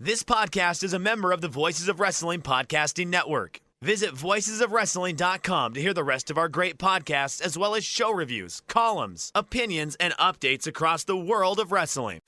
This podcast is a member of the Voices of Wrestling Podcasting Network. Visit voicesofwrestling.com to hear the rest of our great podcasts, as well as show reviews, columns, opinions, and updates across the world of wrestling.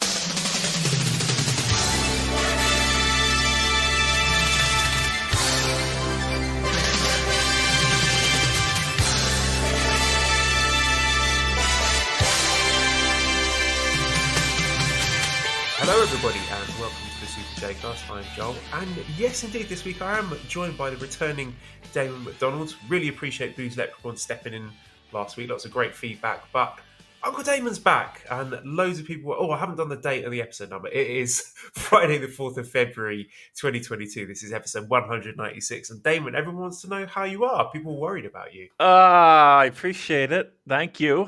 Hello everybody and welcome to the Super J-Cast. I'm Joel, and yes indeed this week I am joined by the returning Damon McDonald. Really appreciate Booze Leprechaun stepping in last week, lots of great feedback, but Uncle Damon's back and loads of people I haven't done the date of the episode number. It is Friday the 4th of February 2022. This is episode 196, and Damon, everyone wants to know how you are. People are worried about you. I appreciate it. Thank you.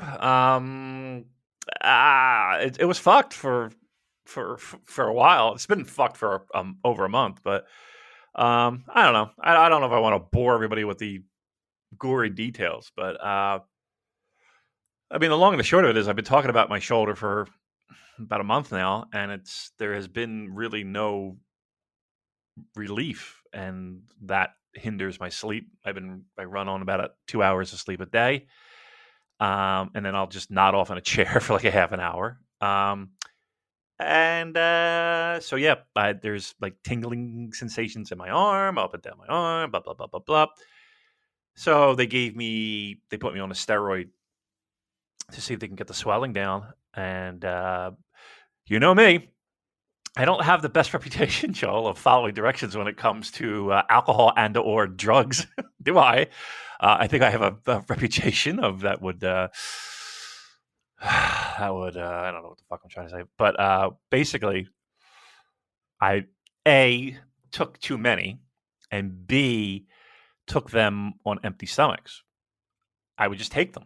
It was fucked for a while. It's been fucked for over a month, but I don't know. I don't know if I want to bore everybody with the gory details, but I mean, the long and the short of it is I've been talking about my shoulder for about a month now, and there has been really no relief, and that hinders my sleep. I run on about 2 hours of sleep a day, and then I'll just nod off in a chair for like a half an hour. So yeah, there's like tingling sensations in my arm, up and down my arm, blah, blah, blah, blah, blah. So they put me on a steroid to see if they can get the swelling down. And, you know me, I don't have the best reputation, Joel, of following directions when it comes to alcohol and or drugs, do I? I think I have a reputation of that would... I don't know what the fuck I'm trying to say, but basically, I A, took too many, and B, took them on empty stomachs. I would just take them.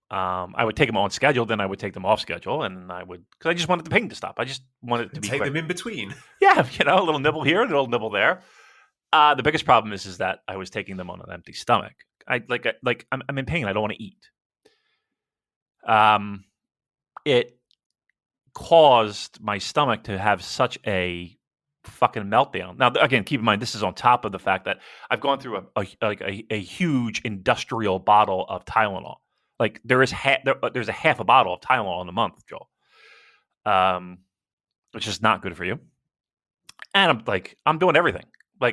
I would take them on schedule, then I would take them off schedule, and because I just wanted the pain to stop. I just wanted it to be take quick. them in between. Yeah, a little nibble here, a little nibble there. The biggest problem is that I was taking them on an empty stomach. I'm in pain. I don't want to eat. It caused my stomach to have such a fucking meltdown. Now, again, keep in mind, this is on top of the fact that I've gone through a huge industrial bottle of Tylenol. Like there's a half a bottle of Tylenol in a month, Joel, which is not good for you. And I'm doing everything. I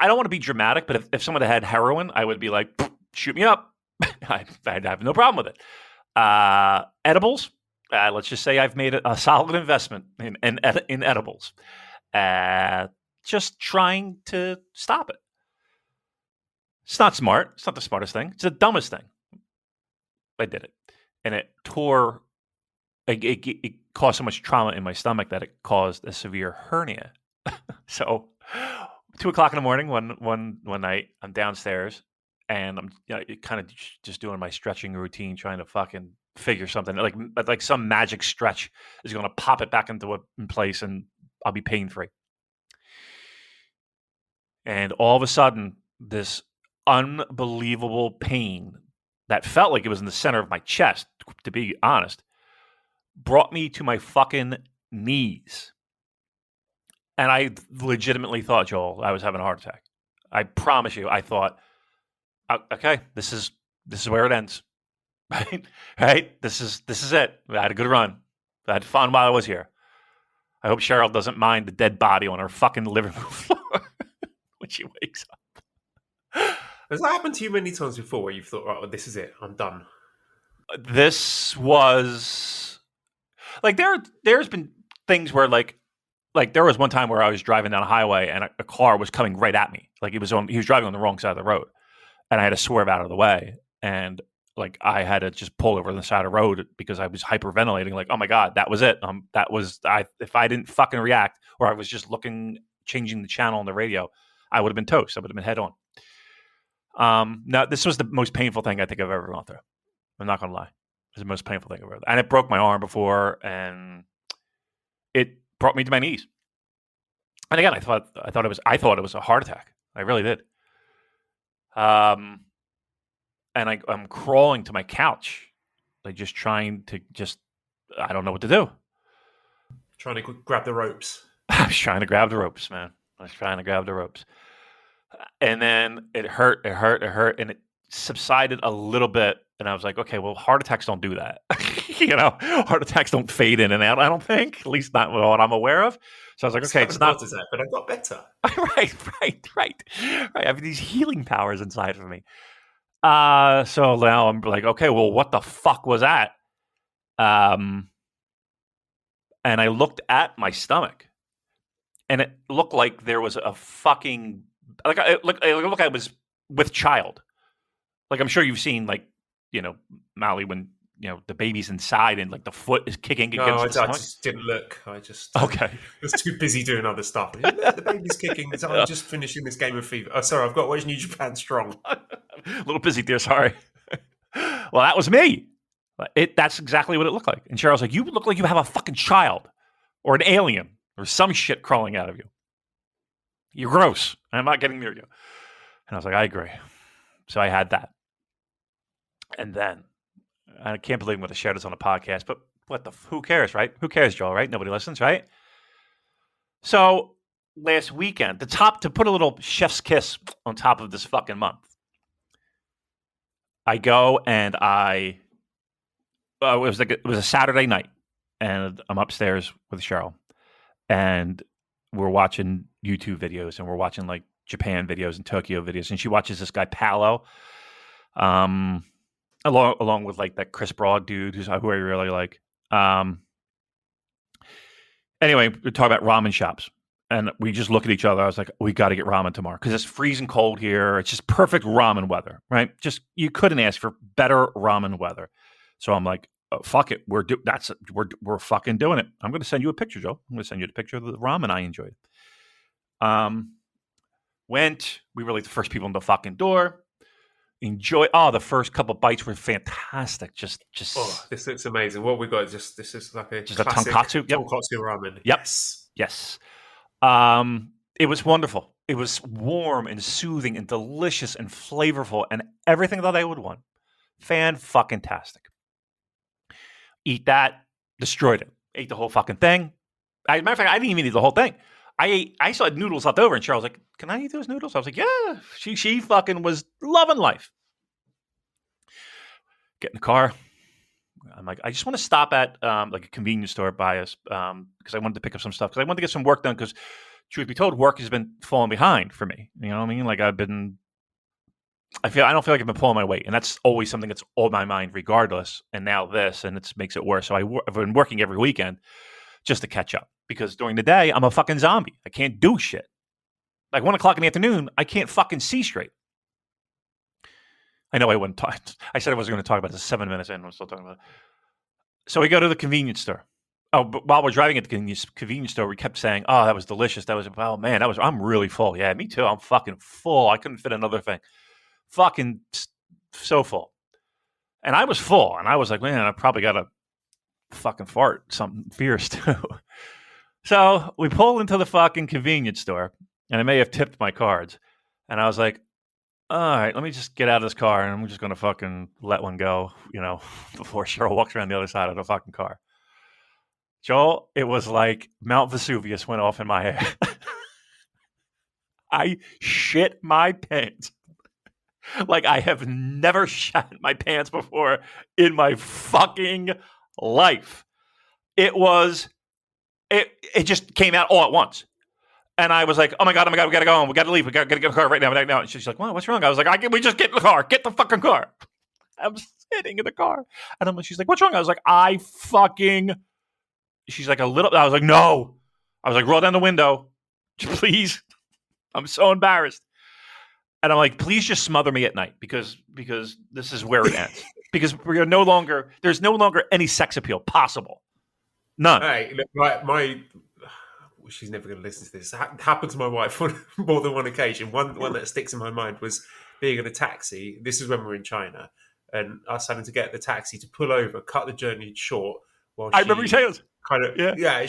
don't want to be dramatic, but if someone had heroin, I would be like, shoot me up. I'd have no problem with it. Edibles. Let's just say I've made a solid investment in edibles. Just trying to stop it. It's not smart. It's not the smartest thing. It's the dumbest thing. I did it, and it tore. It caused so much trauma in my stomach that it caused a severe hernia. So, 2:00 in the morning one night, I'm downstairs. And I'm kind of just doing my stretching routine, trying to fucking figure something. Like some magic stretch is going to pop it back in place and I'll be pain-free. And all of a sudden, this unbelievable pain that felt like it was in the center of my chest, to be honest, brought me to my fucking knees. And I legitimately thought, Joel, I was having a heart attack. I promise you, I thought... Okay, this is where it ends, right? This is it. I had a good run. I had fun while I was here. I hope Cheryl doesn't mind the dead body on her fucking living room floor when she wakes up. Has that happened to you many times before where you've thought, right, well, this is it, I'm done? This was... there's been things where there was one time where I was driving down a highway and a car was coming right at me. He was driving on the wrong side of the road. And I had to swerve out of the way. And I had to just pull over the side of the road because I was hyperventilating. Oh my God, that was it. If I didn't fucking react, or I was just changing the channel on the radio, I would have been toast. I would have been head on. Now, this was the most painful thing I think I've ever gone through. I'm not going to lie. It was the most painful thing I've ever done. And it broke my arm before, and it brought me to my knees. And again, I thought it was a heart attack. I really did. And I'm crawling to my couch, just trying to I don't know what to do. Trying to grab the ropes. was trying to grab the ropes, man. I was trying to grab the ropes. And then it hurt, and it subsided a little bit. And I was like, okay, well, heart attacks don't do that. Heart attacks don't fade in and out, I don't think, at least not what I'm aware of. So I was like, okay, it's not. That, but I got better. Right. I have these healing powers inside of me. So now I'm like, okay, well, what the fuck was that? And I looked at my stomach, and it looked like there was a fucking it looked like I was with child. Like I'm sure you've seen Molly when the baby's inside and like the foot is kicking against the stomach. I just didn't look. I just okay. was too busy doing other stuff. The baby's kicking. I'm just finishing this game of FIFA. Oh, sorry, I've got to watch New Japan Strong. A little busy there. Sorry. Well, that was me. That's exactly what it looked like. And Cheryl's like, you look like you have a fucking child or an alien or some shit crawling out of you. You're gross. I'm not getting near you. And I was like, I agree. So I had that. And then, I can't believe I'm going to share this on a podcast, but who cares, right? Who cares, Joel, right? Nobody listens, right? So last weekend, to put a little chef's kiss on top of this fucking month, I go and it was a Saturday night, and I'm upstairs with Cheryl, and we're watching YouTube videos, and we're watching like Japan videos and Tokyo videos, and she watches this guy Paolo, along with like that Chris Broad dude who I really like. Anyway, we talk about ramen shops, and we just look at each other. I was like, we got to get ramen tomorrow because it's freezing cold here. It's just perfect ramen weather, right? Just you couldn't ask for better ramen weather. So I'm like, oh, fuck it, we're fucking doing it. I'm going to send you a picture, Joe. I'm going to send you a picture of the ramen I enjoyed. We were like the first people in the fucking door. The first couple bites were fantastic. Just this looks amazing. What we got this is like a just classic a tonkatsu. Tonkatsu ramen. Yep. Yes. It was wonderful. It was warm and soothing and delicious and flavorful and everything that I would want. Fan-fucking-tastic. Eat that, destroyed it. Ate the whole fucking thing. As a matter of fact, I didn't even eat the whole thing. I still had noodles left over, and Cheryl was like, can I eat those noodles? I was like, yeah. She fucking was loving life. Get in the car. I'm like, I just want to stop at like a convenience store by us because I wanted to pick up some stuff because I wanted to get some work done because, truth be told, work has been falling behind for me. You know what I mean? Like I don't feel like I've been pulling my weight, and that's always something that's on my mind regardless. And now this, and it makes it worse. So I've been working every weekend just to catch up because during the day I'm a fucking zombie. I can't do shit. Like 1 o'clock in the afternoon, I can't fucking see straight. I know I wouldn't talk. I said I wasn't going to talk about this 7 minutes in. I'm still talking about it. So we go to the convenience store. Oh, but while we're driving at the convenience store, we kept saying, "Oh, that was delicious. I'm really full." Yeah, me too. I'm fucking full. I couldn't fit another thing. Fucking so full. And I was full, and I was like, man, I probably got to fucking fart something fierce too. So we pull into the fucking convenience store, and I may have tipped my cards. And I was like, all right, let me just get out of this car, and I'm just going to fucking let one go, before Cheryl walks around the other side of the fucking car. Joel, it was like Mount Vesuvius went off in my head. I shit my pants. Like I have never shat my pants before in my fucking life. It just came out all at once. And I was like, oh my God, we got to go home. We got to leave. We got to get a car right now. And she's like, well, what's wrong? I was like, we just get in the car. Get the fucking car. I'm sitting in the car. And she's like, what's wrong? I was like, she's like, a little. I was like, no. I was like, roll down the window. Please. I'm so embarrassed. And I'm like, please just smother me at night because this is where it ends. Because there's no longer any sex appeal possible. None. Hey, my she's never going to listen to this. It happened to my wife on more than one occasion. One that sticks in my mind was being in a taxi. This is when we were in China, and us having to get the taxi to pull over, cut the journey short. I remember you saying this.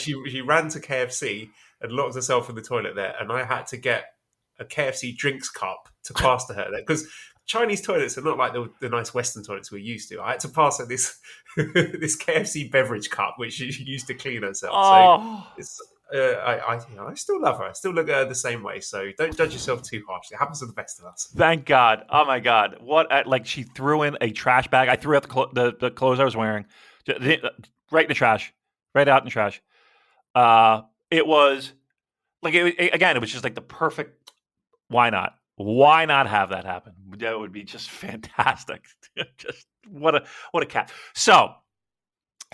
She ran to KFC and locked herself in the toilet there, and I had to get a KFC drinks cup to pass to her there because Chinese toilets are not like the nice Western toilets we're used to. I had to pass her this KFC beverage cup which she used to clean herself. Oh. So I still love her. I still look at her the same way. So don't judge yourself too harshly. It happens to the best of us. Thank God. Oh my God. What? Like she threw in a trash bag. I threw out the clothes I was wearing, right in the trash, right out in the trash. It was like it was just like the perfect. Why not? Why not have that happen? That would be just fantastic. Just what a cat. So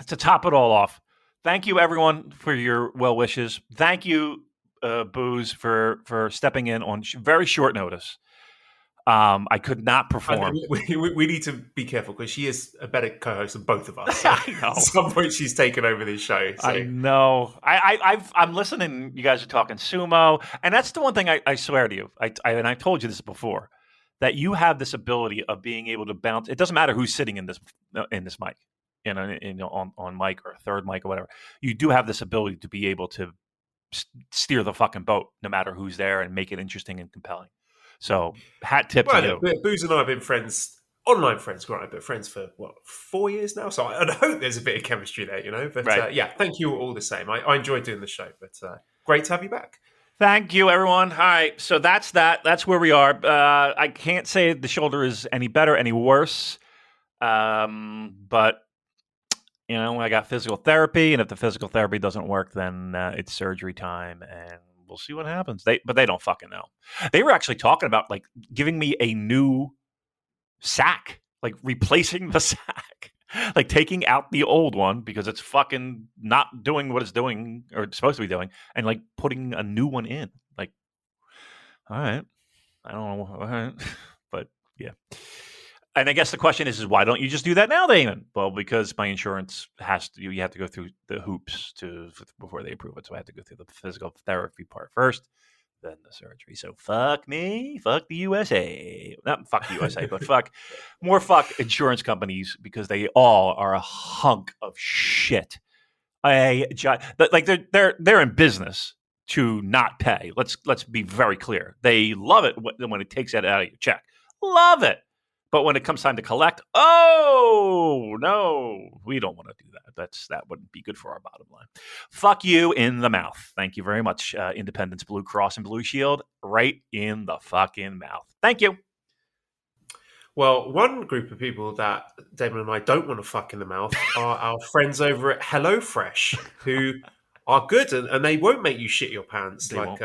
to top it all off, thank you everyone for your well wishes. Thank you, Booze, for stepping in on very short notice. I could not perform. We need to be careful because she is a better co-host than both of us. So I know. At some point, she's taken over this show. So. I know. I'm listening. You guys are talking sumo, and that's the one thing I swear to you. And I've told you this before, that you have this ability of being able to bounce. It doesn't matter who's sitting in this mic, on mic or a third mic or whatever. You do have this ability to be able to steer the fucking boat, no matter who's there, and make it interesting and compelling. So, hat tip to you. Booze and I have been friends, online friends, but friends for 4 years now. So I hope there's a bit of chemistry there, But right. Thank you all the same. I enjoyed doing the show, but great to have you back. Thank you, everyone. All right, so that's that. That's where we are. I can't say the shoulder is any better, any worse, but I got physical therapy, and if the physical therapy doesn't work, then it's surgery time, and we'll see what happens. But they don't fucking know. They were actually talking about like giving me a new sack, like replacing the sack, like taking out the old one because it's fucking not doing what it's doing or it's supposed to be doing, and like putting a new one in. Like, all right, I don't know, all right, but yeah. And I guess the question is why don't you just do that now, Damon? Well, because my insurance you have to go through the hoops before they approve it. So I have to go through the physical therapy part first, then the surgery. So fuck me, fuck the USA. Not fuck the USA, but fuck insurance companies because they all are a hunk of shit. Like they're in business to not pay. Let's be very clear. They love it when it takes that out of your check. Love it. But when it comes time to collect, oh, no, we don't want to do that. That wouldn't be good for our bottom line. Fuck you in the mouth. Thank you very much, Independence Blue Cross and Blue Shield. Right in the fucking mouth. Thank you. Well, one group of people that Damon and I don't want to fuck in the mouth are our friends over at HelloFresh, who are good and they won't make you shit your pants like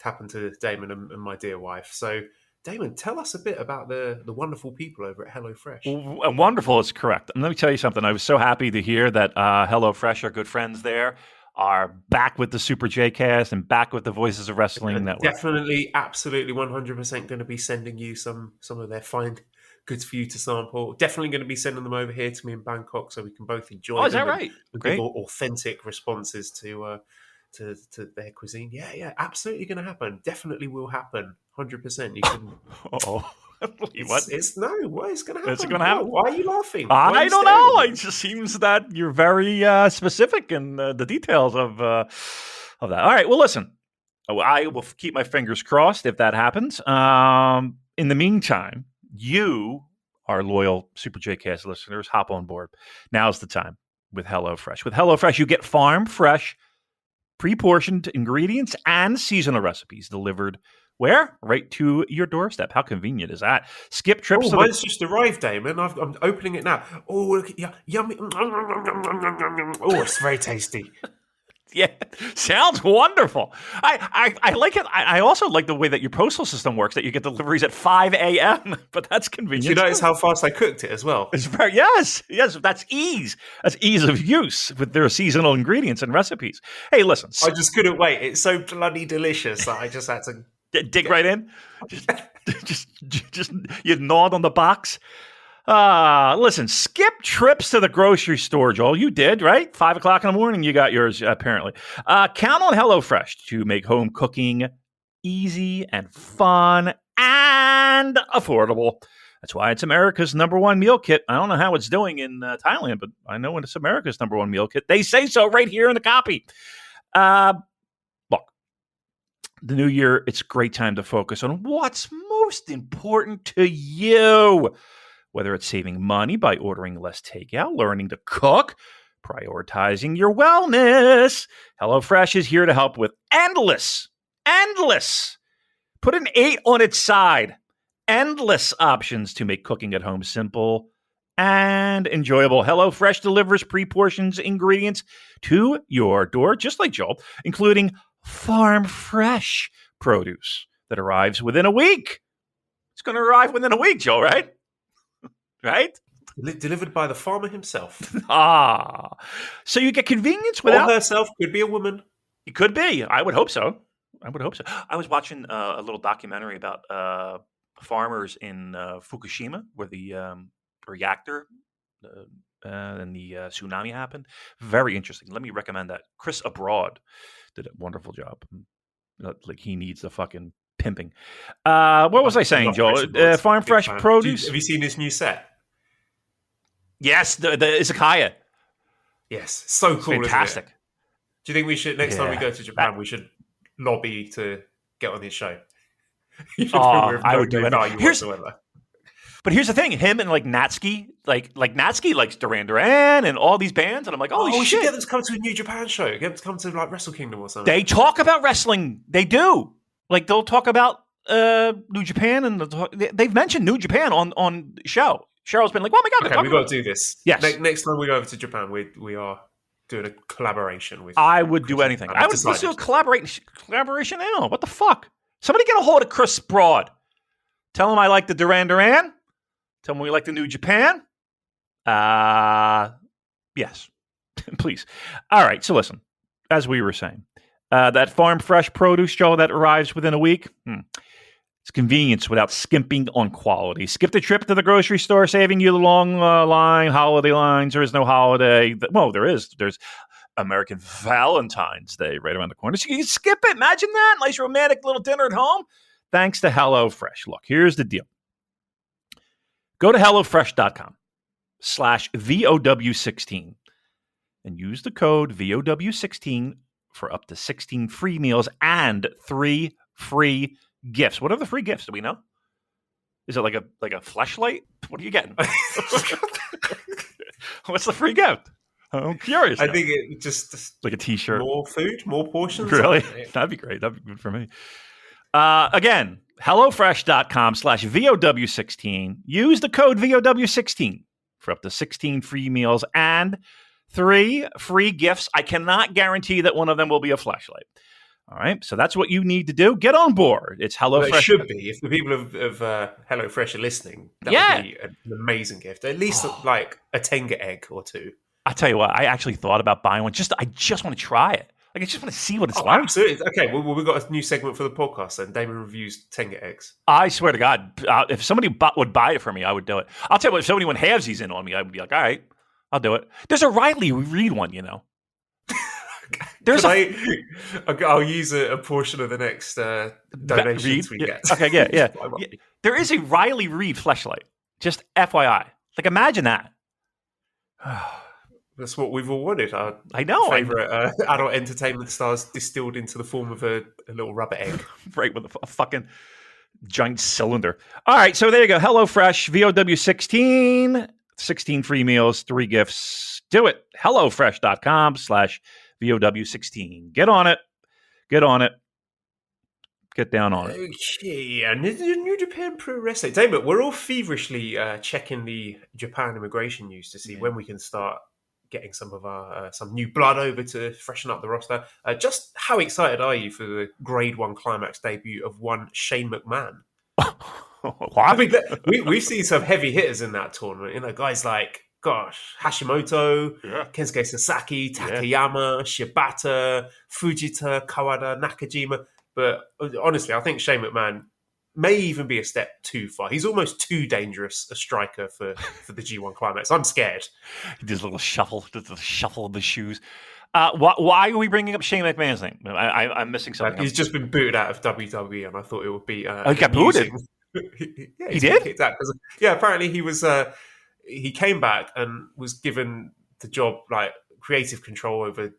happened to Damon and my dear wife. So... Damon, tell us a bit about the wonderful people over at HelloFresh. Wonderful is correct. And let me tell you something. I was so happy to hear that HelloFresh, our good friends there, are back with the Super J-Cast and back with the Voices of Wrestling Network. Definitely, absolutely, 100% going to be sending you some of their fine goods for you to sample. Definitely going to be sending them over here to me in Bangkok so we can both enjoy them. Oh, is that right? Great. Give authentic responses to their cuisine. Yeah, absolutely going to happen. Definitely will happen. 100%. You can. What? It's what is going to happen? Is it going to happen? Why are you laughing? I don't know. It just seems that you're very specific in the details of that. All right. Well, listen. I will keep my fingers crossed if that happens. In the meantime, you, our loyal Super J-Cast listeners, hop on board. Now's the time with HelloFresh. With HelloFresh, you get farm fresh, pre-portioned ingredients and seasonal recipes delivered where? Right to your doorstep. How convenient is that? Skip trips. Mine's just arrived, Damon. I'm opening it now. Oh, look, yummy. Oh, it's very tasty. Yeah, sounds wonderful. I like it. I also like the way that your postal system works, that you get deliveries at 5 a.m., but that's convenient. Did you notice how fast I cooked it as well? It's yes, that's ease. That's ease of use with their seasonal ingredients and recipes. Hey, listen. I just couldn't wait. It's so bloody delicious that I just had to... dig right in. Just you gnawed on the box. Listen, skip trips to the grocery store, Joel. You did, right? 5 o'clock in the morning, you got yours, apparently. Count on HelloFresh to make home cooking easy and fun and affordable. That's why it's America's #1 meal kit. I don't know how it's doing in Thailand, but I know it's America's #1 meal kit. They say so right here in the copy. Look, the new year, it's a great time to focus on what's most important to you. Whether it's saving money by ordering less takeout, learning to cook, prioritizing your wellness. HelloFresh is here to help with endless, put an 8 on its side, endless options to make cooking at home simple and enjoyable. HelloFresh delivers pre-portioned ingredients to your door, just like Joel, including farm fresh produce that arrives within a week. It's going to arrive within a week, Joel, right? Right? Delivered by the farmer himself. So you get convenience without... Or herself, could be a woman. It could be. I would hope so. I was watching a little documentary about farmers in Fukushima, where the reactor and the tsunami happened. Very interesting. Let me recommend that. Chris Abroad did a wonderful job. Like, he needs the fucking pimping. What was I saying, Joel? Farm fresh produce. Have you seen his new set? Yes, the izakaya. Yes, so cool. Fantastic. Isn't it? Do you think we should, next time we go to Japan, we should lobby to get on his show? I would do it. Whatsoever. But here's the thing: him and like Natsuki, like Natsuki likes Duran Duran and all these bands, and I'm like, holy shit! We should get them to come to a New Japan show. Get them to come to like Wrestle Kingdom or something. They talk about wrestling. They do. Like, they'll talk about New Japan, and they've mentioned New Japan on show. Cheryl's been like, "Oh my god, okay, we've got to do this." Yes. Next time we go over to Japan, we are doing a collaboration with. I would do anything. Let's do a collaboration now. What the fuck? Somebody get a hold of Chris Broad. Tell him I like the Duran Duran. Tell him we like the New Japan. Yes, please. All right. So listen, as we were saying, that farm fresh produce, Joe, that arrives within a week. It's convenience without skimping on quality. Skip the trip to the grocery store, saving you the long holiday lines. There is no holiday. Well, there is. There's American Valentine's Day right around the corner. So you can skip it. Imagine that. Nice romantic little dinner at home. Thanks to HelloFresh. Look, here's the deal. Go to HelloFresh.com/VOW16 and use the code VOW16 for up to 16 free meals and 3 free gifts. What are the free gifts? Do we know? Is it like a fleshlight? What are you getting? What's the free gift? I'm curious. I think it just like a T-shirt. More food, more portions. Really? That'd be great. That'd be good for me. Again, HelloFresh.com/VOW16. Use the code VOW16 for up to 16 free meals and 3 free gifts. I cannot guarantee that one of them will be a flashlight. All right, so that's what you need to do. Get on board. It's HelloFresh. Well, it should be. If the people of HelloFresh are listening, that would be an amazing gift. At least like a Tenga egg or 2. I'll tell you what, I actually thought about buying one. I just want to try it. Like, I just want to see what it's like. Absolutely. Okay, well, we've got a new segment for the podcast then. Damon reviews Tenga eggs. I swear to God, if somebody would buy it for me, I would do it. I'll tell you what, if somebody went halvesies in on me, I would be like, all right, I'll do it. There's a Riley Reid one, you know. I'll use a portion of the next donations we get. Okay, yeah. There is a Riley Reid fleshlight. Just FYI. Like, imagine that. That's what we've all wanted. Our favorite adult entertainment stars distilled into the form of a little rubber egg. Right, with a fucking giant cylinder. All right, so there you go. HelloFresh, VOW16, 16 free meals, 3 gifts. Do it. HelloFresh.com/VOW16. Get on it. Get down on it. Okay, and New Japan Pro Wrestling. Damon, we're all feverishly checking the Japan immigration news to see when we can start getting some of our some new blood over to freshen up the roster. Just how excited are you for the Grade 1 Climax debut of one Shane McMahon? What? I mean, we've seen some heavy hitters in that tournament. You know, guys like, Hashimoto, Kensuke Sasaki, Takayama, Shibata, Fujita, Kawada, Nakajima. But honestly, I think Shane McMahon may even be a step too far. He's almost too dangerous a striker for the G1 Climax. I'm scared. He does a little shuffle of the shoes. Why are we bringing up Shane McMahon's name? I'm missing something. He's just been booted out of WWE, and I thought it would be. He got booted. He did. Kicked out apparently he was. He came back and was given the job, like creative control over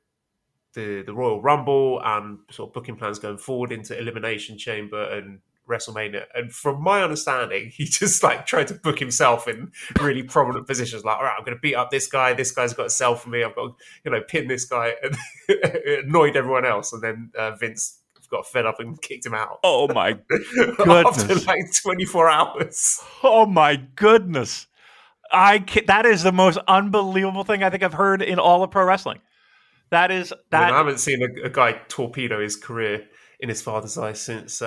the Royal Rumble and sort of booking plans going forward into Elimination Chamber and WrestleMania. And from my understanding, he just like tried to book himself in really prominent positions. Like, all right, I'm going to beat up this guy. This guy's got to sell for me. I've got to, pin this guy, and it annoyed everyone else. And then Vince got fed up and kicked him out. Oh my goodness! After like 24 hours. Oh my goodness! That is the most unbelievable thing I think I've heard in all of pro wrestling. That is that. I haven't seen a guy torpedo his career in his father's eyes since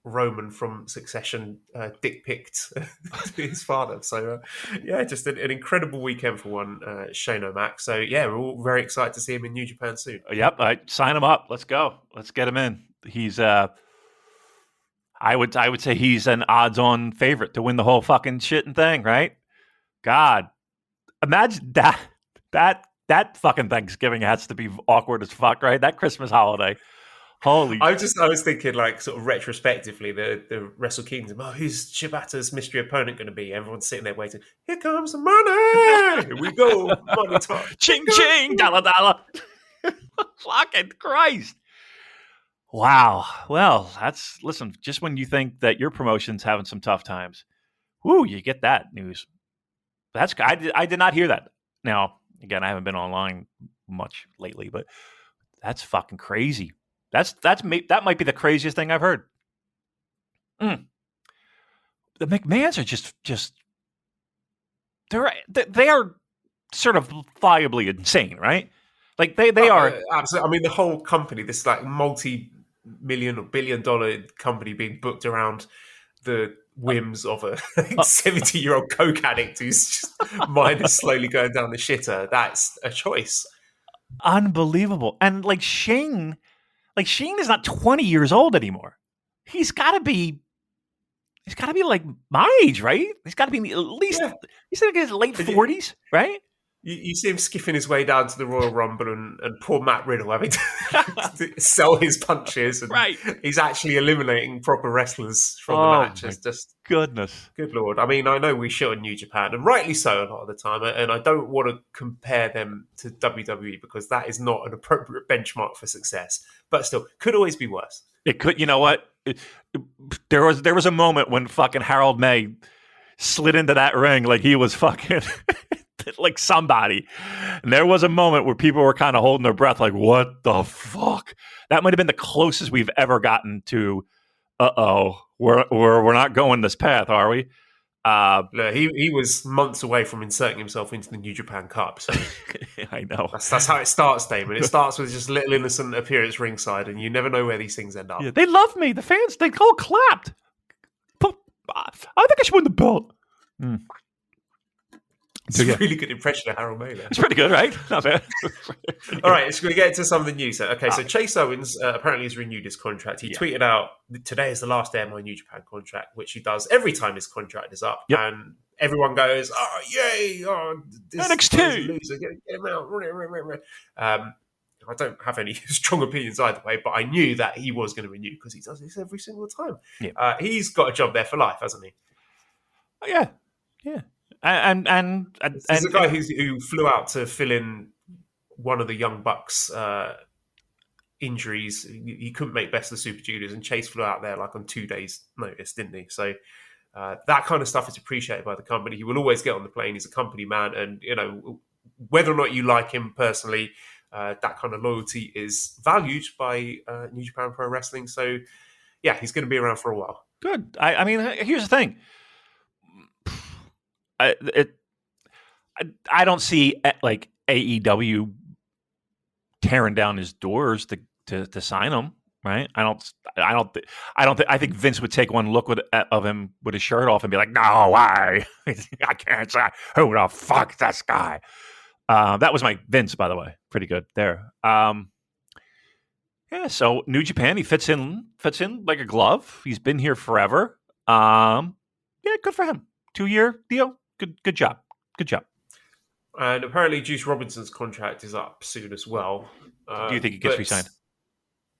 Roman from Succession dick-picked his father. So, just an incredible weekend for one, Shane O'Mac. So, we're all very excited to see him in New Japan soon. Yep, sign him up. Let's go. Let's get him in. He's I would say he's an odds-on favorite to win the whole fucking shit and thing, right? God, imagine that fucking Thanksgiving has to be awkward as fuck, right? That Christmas holiday. Holy! I was thinking, like, sort of retrospectively, the Wrestle Kingdom. Oh, who's Shibata's mystery opponent going to be? Everyone's sitting there waiting. Here comes the money. Here we go. Money talk. Ching ching, dollar dollar. Fucking Christ! Wow. Well, listen. Just when you think that your promotion's having some tough times, whoo, you get that news. I did not hear that. Now, again, I haven't been online much lately, but that's fucking crazy. That might be the craziest thing I've heard. The McMahons are just they are certifiably insane, right? Like they are absolutely. I mean, the whole company, this like multi-million or billion-dollar company, being booked around the whims of a 70-year-old coke addict whose just mind is slowly going down the shitter. That's a choice. Unbelievable. And like Shane is not 20 years old anymore. He's got to be like my age, right? He's got to be at least he's in his late 40s, right? You see him skiffing his way down to the Royal Rumble and poor Matt Riddle having to sell his punches. And right. He's actually eliminating proper wrestlers from the match. It's just goodness. Good Lord. I mean, I know we shit on New Japan, and rightly so a lot of the time, and I don't want to compare them to WWE because that is not an appropriate benchmark for success. But still, could always be worse. It could, you know what? There was a moment when fucking Harold May slid into that ring like he was fucking like somebody. And there was a moment where people were kind of holding their breath like, what the fuck? That might have been the closest we've ever gotten to, we're not going this path, are we? He was months away from inserting himself into the New Japan Cup. So I know. That's how it starts, Damon. It starts with just a little innocent appearance ringside, and you never know where these things end up. Yeah, they love me. The fans, they all clapped. I think I should win the belt. It's a really good impression of Harold May there. It's pretty good, right? Not bad. All right, so we're going to get into some of the news. Okay, so Chase Owens apparently has renewed his contract. He tweeted out, today is the last day of my New Japan contract, which he does every time his contract is up. Yep. And everyone goes, oh, yay, this NXT. Loser, get him out. I don't have any strong opinions either way, but I knew that he was going to renew because he does this every single time. Yeah. He's got a job there for life, hasn't he? Yeah. And there's a guy who flew out to fill in one of the Young Bucks' injuries. He couldn't make Best of the Super Juniors, and Chase flew out there like on 2 days' notice, didn't he? So that kind of stuff is appreciated by the company. He will always get on the plane. He's a company man, and whether or not you like him personally, that kind of loyalty is valued by New Japan Pro Wrestling. So yeah, he's going to be around for a while. Good. I mean, here's the thing. I don't see like AEW tearing down his doors to sign him, right? I think Vince would take one look of him with his shirt off and be like, "No, why? I can't say who the fuck this guy." That was my Vince, by the way. Pretty good there. So New Japan, he fits in like a glove. He's been here forever. Good for him. 2-year deal. Good job. And apparently Juice Robinson's contract is up soon as well. Do you think he gets re-signed?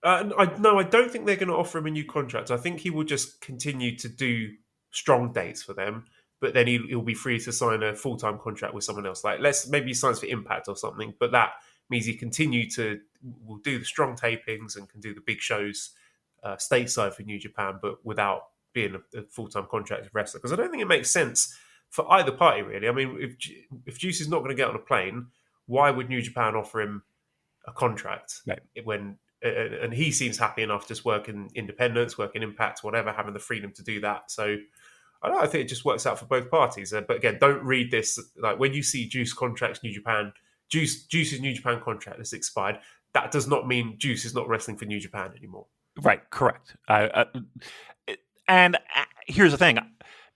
No, I don't think they're going to offer him a new contract. I think he will just continue to do strong dates for them, but then he'll be free to sign a full-time contract with someone else. Like, maybe he signs for Impact or something, but that means he will do the strong tapings and can do the big shows stateside for New Japan, but without being a full-time contracted wrestler. Because I don't think it makes sense for either party, really. I mean, if Juice is not going to get on a plane, why would New Japan offer him a contract when and he seems happy enough just working independence, working Impact, whatever, having the freedom to do that. So I think it just works out for both parties. But again, don't read this like when you see Juice contracts New Japan, Juice's New Japan contract is expired. That does not mean Juice is not wrestling for New Japan anymore. Right, correct. And here's the thing: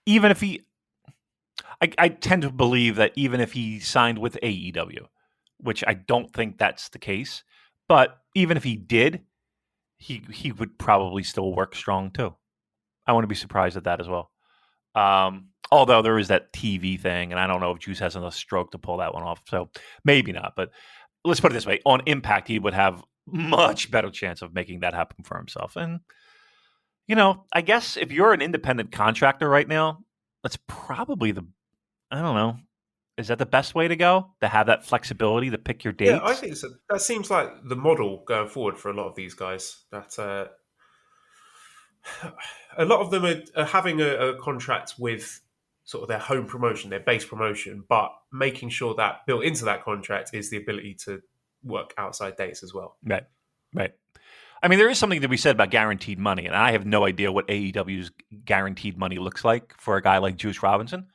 even if I tend to believe that even if he signed with AEW, which I don't think that's the case, but even if he did, he would probably still work strong too. I wouldn't be surprised at that as well. Although there is that TV thing, and I don't know if Juice has enough stroke to pull that one off, so maybe not. But let's put it this way: on Impact, he would have much better chance of making that happen for himself. And I guess if you're an independent contractor right now, that's probably I don't know. Is that the best way to go? To have that flexibility to pick your dates? Yeah, I think so. That seems like the model going forward for a lot of these guys. That a lot of them are having a contract with sort of their home promotion, their base promotion, but making sure that built into that contract is the ability to work outside dates as well. Right. I mean, there is something to be said about guaranteed money, and I have no idea what AEW's guaranteed money looks like for a guy like Juice Robinson.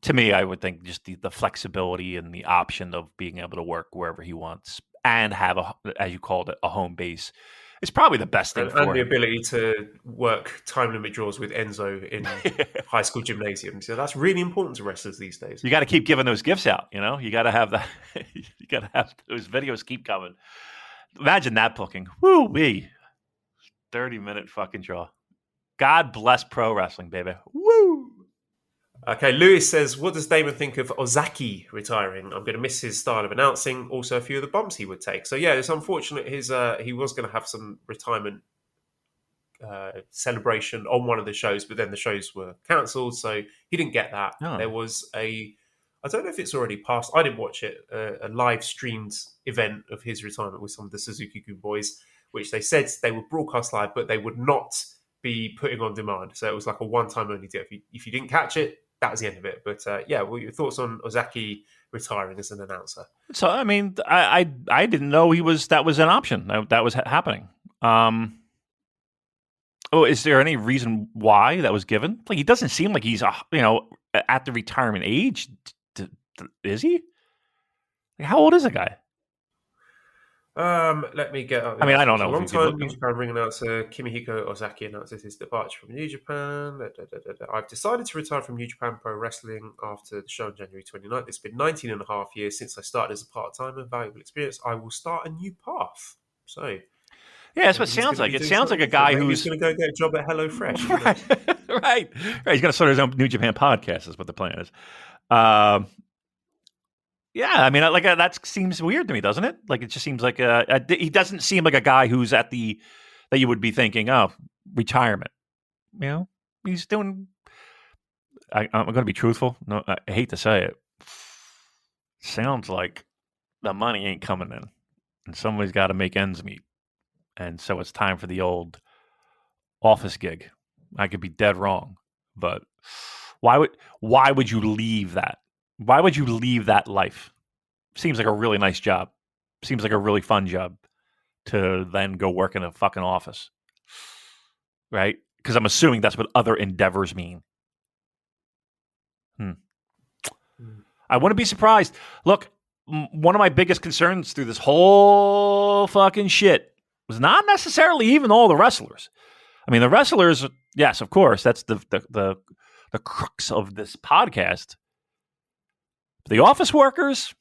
To me, I would think just the flexibility and the option of being able to work wherever he wants and have, as you called it, a home base is probably the best thing for him. And the ability to work time limit draws with Enzo in high school gymnasium. So that's really important to wrestlers these days. You got to keep giving those gifts out, You got to have that. You got to have those videos keep coming. Imagine that booking. Woo-wee. 30-minute fucking draw. God bless pro wrestling, baby. Woo! Okay, Lewis says, what does Damon think of Ozaki retiring? I'm going to miss his style of announcing, also a few of the bumps he would take. So yeah, it's unfortunate he was going to have some retirement celebration on one of the shows, but then the shows were cancelled, so he didn't get that. Oh. There was I don't know if it's already passed, I didn't watch it, a live streamed event of his retirement with some of the Suzuki-gun boys, which they said they would broadcast live, but they would not be putting on demand. So it was like a one-time only deal. If you didn't catch it, that was the end of it. But yeah, what are your thoughts on Ozaki retiring as an announcer? So I mean, I didn't know that was an option. That was happening. Is there any reason why that was given? Like, he doesn't seem like he's at the retirement age. Is he? Like, how old is the guy? Let me get up. I mean, I don't know. A long time New Japan ring announcer Kimihiko Ozaki announces his departure from New Japan. I've decided to retire from New Japan Pro Wrestling after the show on January 29th. It's been 19 and a half years since I started as a part-timer. Valuable experience. I will start a new path. So, yeah, that's what it sounds like. It sounds like a guy who's going to go get a job at HelloFresh. Right. He's going to start his own New Japan podcast. Is what the plan is. Yeah, I mean, that seems weird to me, doesn't it? Like, it just seems like he doesn't seem like a guy who's that you would be thinking, oh, retirement. He's doing. I'm going to be truthful. No, I hate to say it. Sounds like the money ain't coming in, and somebody's got to make ends meet, and so it's time for the old office gig. I could be dead wrong, but why would you leave that? Why would you leave that life? Seems like a really nice job. Seems like a really fun job to then go work in a fucking office. Right? Because I'm assuming that's what other endeavors mean. I wouldn't be surprised. Look, one of my biggest concerns through this whole fucking shit was not necessarily even all the wrestlers. I mean, the wrestlers, yes, of course, that's the crux of this podcast. The office workers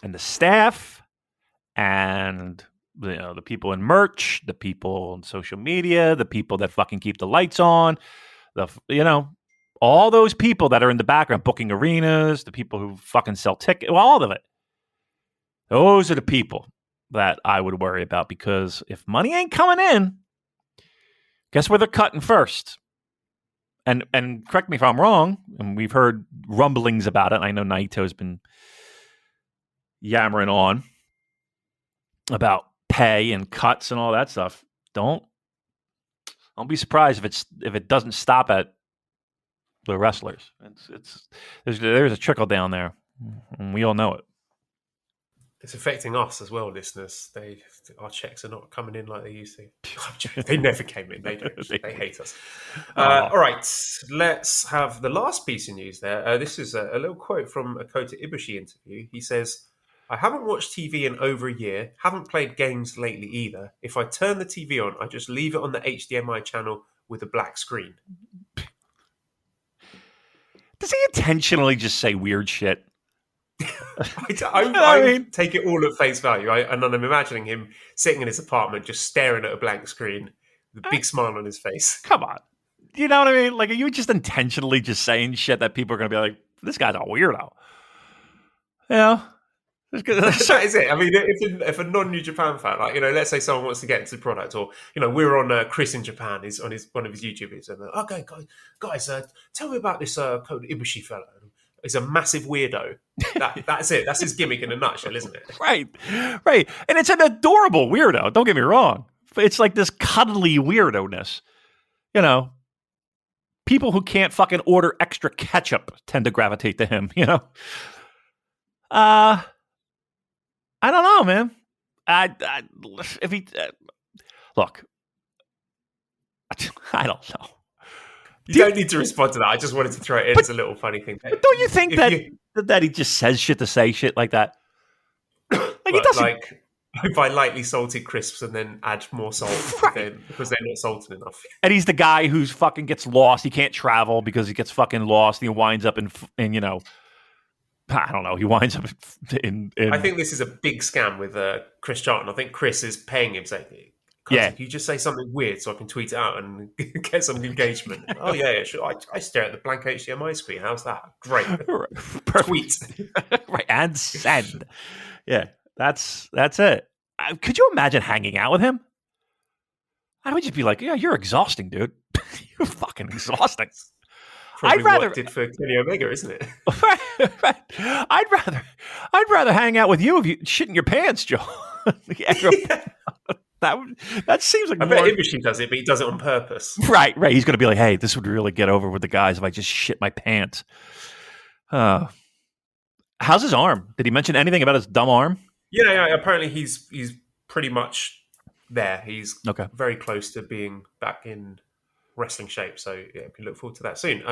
and the staff and the people in merch, the people in social media, the people that fucking keep the lights on, all those people that are in the background booking arenas, the people who fucking sell tickets, all of it. Those are the people that I would worry about, because if money ain't coming in, guess where they're cutting first? And correct me if I'm wrong, and we've heard rumblings about it. I know Naito's been yammering on about pay and cuts and all that stuff, don't be surprised if it doesn't stop at the wrestlers. There's a trickle down there, and we all know it. It's affecting us as well, listeners. Our checks are not coming in like they used to. They never came in. They don't. They hate us. All right, let's have the last piece of news there. This is a little quote from a Kota Ibushi interview. He says, "I haven't watched TV in over a year. Haven't played games lately either. If I turn the TV on, I just leave it on the HDMI channel with a black screen." Does he intentionally just say weird shit? I take it all at face value, and I'm imagining him sitting in his apartment just staring at a blank screen with a big smile on his face. Come on. You know what I mean? Like, are you just intentionally just saying shit that people are going to be like, this guy's a weirdo? You know? That is it. I mean, if a non-New Japan fan, like, let's say someone wants to get into the product, or we're on Chris in Japan, is on one of his YouTubers, and okay, guys, tell me about this Kota Ibushi fellow. He's a massive weirdo. That's it. That's his gimmick in a nutshell, isn't it? Right. And it's an adorable weirdo. Don't get me wrong. It's like this cuddly weirdo-ness. People who can't fucking order extra ketchup tend to gravitate to him. I don't know, man. Look, I don't know. You don't need to respond to that. I just wanted to throw it in as a little funny thing. But don't you think that he just says shit to say shit like that? He doesn't. Like, if I lightly salted crisps and then add more salt because they're not salted enough. And he's the guy who's fucking gets lost. He can't travel because he gets fucking lost. And he winds up in I don't know. He winds up in. I think this is a big scam with Chris Charlton. I think Chris is paying him saying, can you just say something weird so I can tweet it out and get some engagement? Oh, yeah, sure. I stare at the blank HDMI screen. How's that? Great. Tweet. Right, and send. Yeah, that's it. Could you imagine hanging out with him? I would just be like, yeah, you're exhausting, dude. You're fucking exhausting. Probably what it did for Kenny Omega, isn't it? Right. I'd rather hang out with you if you shit in your pants, Joe. That seems like I bet Ibushi does it, but he does it on purpose. Right. He's going to be like, hey, this would really get over with the guys if I just shit my pants. How's his arm? Did he mention anything about his dumb arm? Yeah. Apparently he's pretty much there. He's very close to being back in wrestling shape. So yeah, we can look forward to that soon.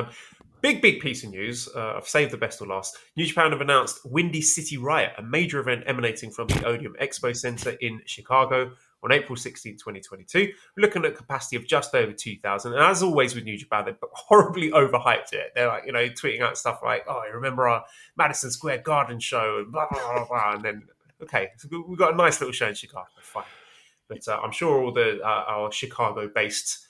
Big piece of news. I've saved the best till last. New Japan have announced Windy City Riot, a major event emanating from the Odeum Expo Center in Chicago on April 16, 2022. We're looking at a capacity of just over 2,000. And as always with New Japan, they've horribly overhyped it. They're like, tweeting out stuff like, oh, I remember our Madison Square Garden show and blah, blah, blah, blah. And then, so we've got a nice little show in Chicago. Fine. But I'm sure all our Chicago-based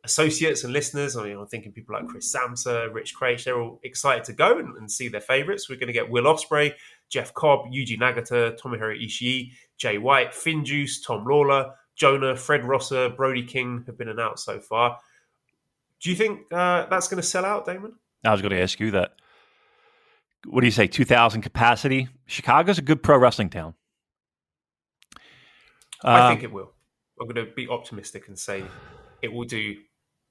associates and listeners, I'm thinking people like Chris Samsa, Rich Craich, they're all excited to go and see their favourites. We're going to get Will Ospreay, Jeff Cobb, Yuji Nagata, Tomohiro Ishii, Jay White, Finn Juice, Tom Lawler, Jonah, Fred Rosser, Brody King have been announced so far. Do you think that's going to sell out, Damon? I was going to ask you that. What do you say, 2,000 capacity? Chicago's a good pro wrestling town. I think it will. I'm going to be optimistic and say it will do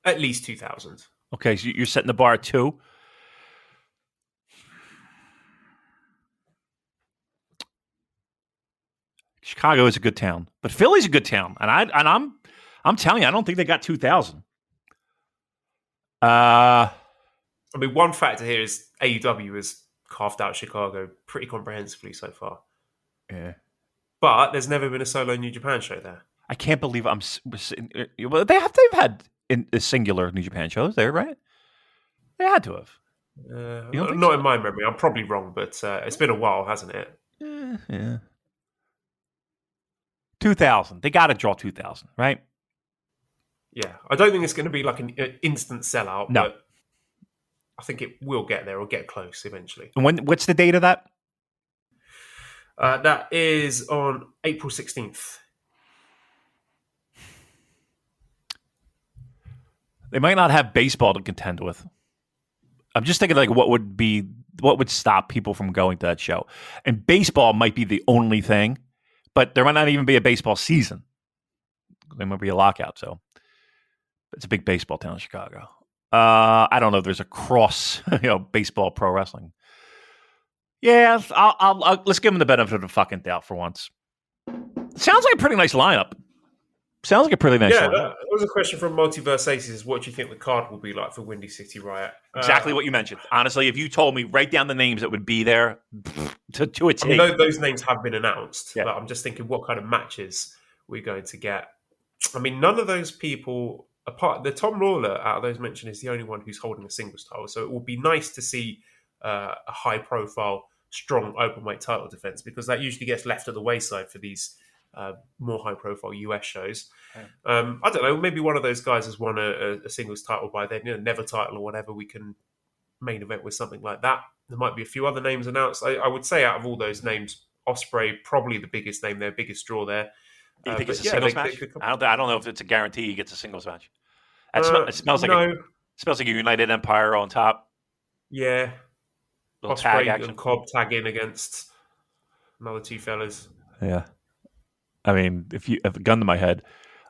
at least 2,000. Okay, so you're setting the bar at 2. Chicago is a good town, but Philly's a good town, and I'm telling you, I don't think they got 2,000. One factor here is AEW has carved out Chicago pretty comprehensively so far. Yeah, but there's never been a solo New Japan show there. I can't believe well, they've had a singular New Japan shows there, right? They had to have. Not in my memory. I'm probably wrong, but it's been a while, hasn't it? Yeah. 2,000. They got to draw 2,000, right? Yeah. I don't think it's going to be like an instant sellout, no. But I think it will get there or get close eventually. And what's the date of that? That is on April 16th. They might not have baseball to contend with. I'm just thinking like what would stop people from going to that show. And baseball might be the only thing but there might not even be a baseball season. There might be a lockout, so it's a big baseball town in Chicago. I don't know if there's a cross, baseball pro wrestling. Yeah, I'll let's give them the benefit of the fucking doubt for once. Sounds like a pretty nice lineup. Sounds like a pretty nice lineup. That was a question from Multiverse Aces. What do you think the card will be like for Windy City Riot? Exactly what you mentioned. Honestly, if you told me, write down the names that would be there to a T. I mean, those names have been announced, Yeah. but I'm just thinking what kind of matches we're going to get. I mean, none of those people, apart the Tom Lawler out of those mentioned, is the only one who's holding a singles title. So it would be nice to see a high-profile, strong openweight title defense, because that usually gets left at the wayside for these more high-profile US shows. I don't know. Maybe one of those guys has won a singles title by then, never title or whatever. We can main event with something like that. There might be a few other names announced. I would say out of all those names, Ospreay probably the biggest name there, biggest draw there. Do you think it's a singles match? I don't know if it's a guarantee he gets a singles match. It smells like it smells like a United Empire on top. Yeah, Little Ospreay tag action. and Cobb tag in against another two fellas. Yeah, I mean, if a gun to my head,